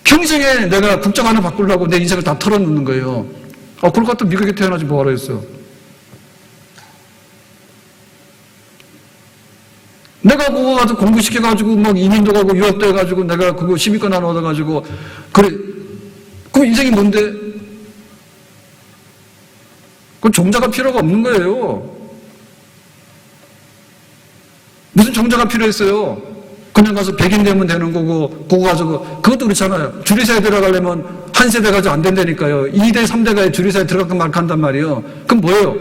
Speaker 2: 평생에 내가 국적 하나 바꾸려고 내 인생을 다 털어놓는 거예요. 그럴 것 같으면 미국에 태어나지 뭐하러 했어. 내가 그거 가지고 공부시켜가지고 막 이민도 가고 유학도 해가지고 내가 그거 시민권 하나 얻어가지고 그래. 그럼 인생이 뭔데? 그건 종자가 필요가 없는 거예요. 무슨 종자가 필요했어요? 그냥 가서 백인 되면 되는 거고, 그거 가지고, 그것도 그렇잖아요. 주리사에 들어가려면 한 세대 가지고 안 된다니까요. 2대, 3대가 주리사에 들어갈까 말까 한단 말이에요. 그럼 뭐예요?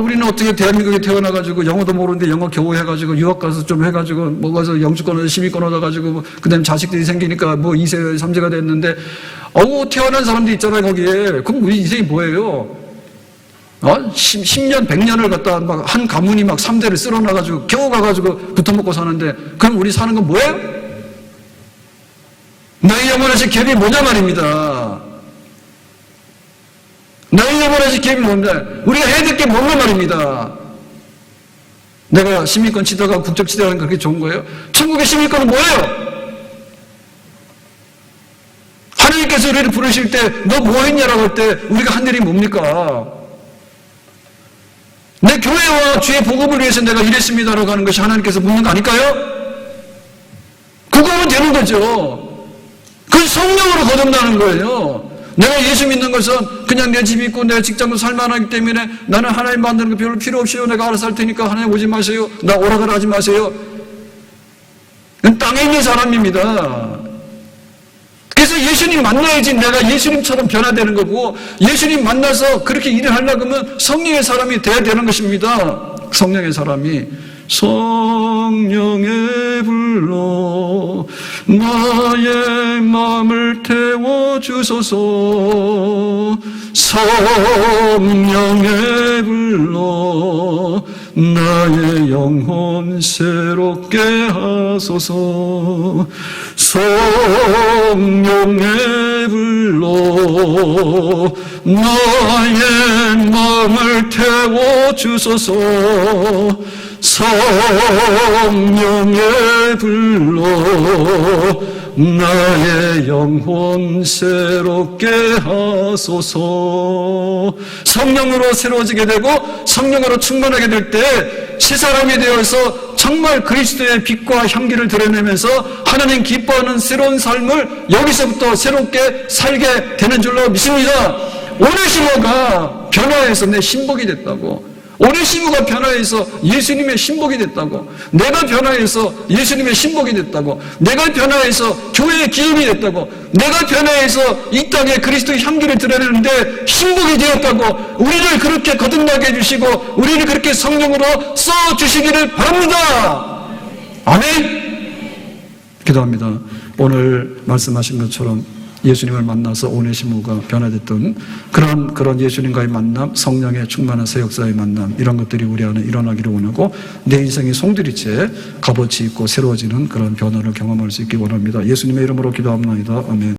Speaker 2: 우리는 어떻게 대한민국에 태어나가지고 영어도 모르는데 영어 겨우 해가지고 유학 가서 좀 해가지고 뭐 가서 영주권 얻어 시민권 얻어가지고 그 다음에 자식들이 생기니까 뭐 2세, 3세가 됐는데, 태어난 사람들이 있잖아요, 거기에. 그럼 우리 인생이 뭐예요? 10년, 100년을 갖다 막 한 가문이 막 3대를 쓸어놔가지고 겨우 가가지고 붙어먹고 사는데 그럼 우리 사는 건 뭐예요? 너희 영혼에서 갭이 뭐냐 말입니다. 너희 영혼에서 갭이 뭔데? 우리가 해야 될 게 뭔가 말입니다. 내가 시민권 치다가 국적 치다가 그렇게 좋은 거예요? 천국의 시민권은 뭐예요? 하나님께서 우리를 부르실 때 너 뭐 했냐라고 할 때 우리가 한 일이 뭡니까? 내 교회와 주의 복음을 위해서 내가 일했습니다라고 하는 것이 하나님께서 묻는 거 아닐까요? 그거면 되는 거죠. 그건 성령으로 거듭나는 거예요. 내가 예수 믿는 것은 그냥 내 집이 있고 내 직장도 살만하기 때문에 나는 하나님 만드는 거 별로 필요 없어요. 내가 알아서 할 테니까 하나님 오지 마세요. 나 오라가라 하지 마세요. 그건 땅에 있는 사람입니다. 그래서 예수님 만나야지 내가 예수님처럼 변화되는 거고, 예수님 만나서 그렇게 일을 하려고 하면 성령의 사람이 돼야 되는 것입니다. 성령의 사람이. 성령의 불로 나의 마음을 태워주소서. 성령의 불로 나의 영혼 새롭게 하소서. 성령의 불로 나의 마음을 태워주소서. 성령의 불로 나의 영혼 새롭게 하소서. 성령으로 새로워지게 되고 성령으로 충만하게 될 때 새 사람이 되어서 정말 그리스도의 빛과 향기를 드러내면서 하나님 기뻐하는 새로운 삶을 여기서부터 새롭게 살게 되는 줄로 믿습니다. 오네시모가 변화해서 내 신복이 됐다고. 오네시모가 변화해서 예수님의 신복이 됐다고. 내가 변화해서 예수님의 신복이 됐다고. 내가 변화해서 교회의 기업이 됐다고. 내가 변화해서 이 땅에 그리스도의 향기를 드러내는데 신복이 되었다고. 우리를 그렇게 거듭나게 해주시고 우리를 그렇게 성령으로 써주시기를 바랍니다. 아멘. 기도합니다. 오늘 말씀하신 것처럼 예수님을 만나서 오네시모가 변화됐던 그런 예수님과의 만남, 성령의 충만한 새 역사의 만남, 이런 것들이 우리 안에 일어나기를 원하고 내 인생이 송두리째 값어치 있고 새로워지는 그런 변화를 경험할 수 있기 원합니다. 예수님의 이름으로 기도합니다. 아멘.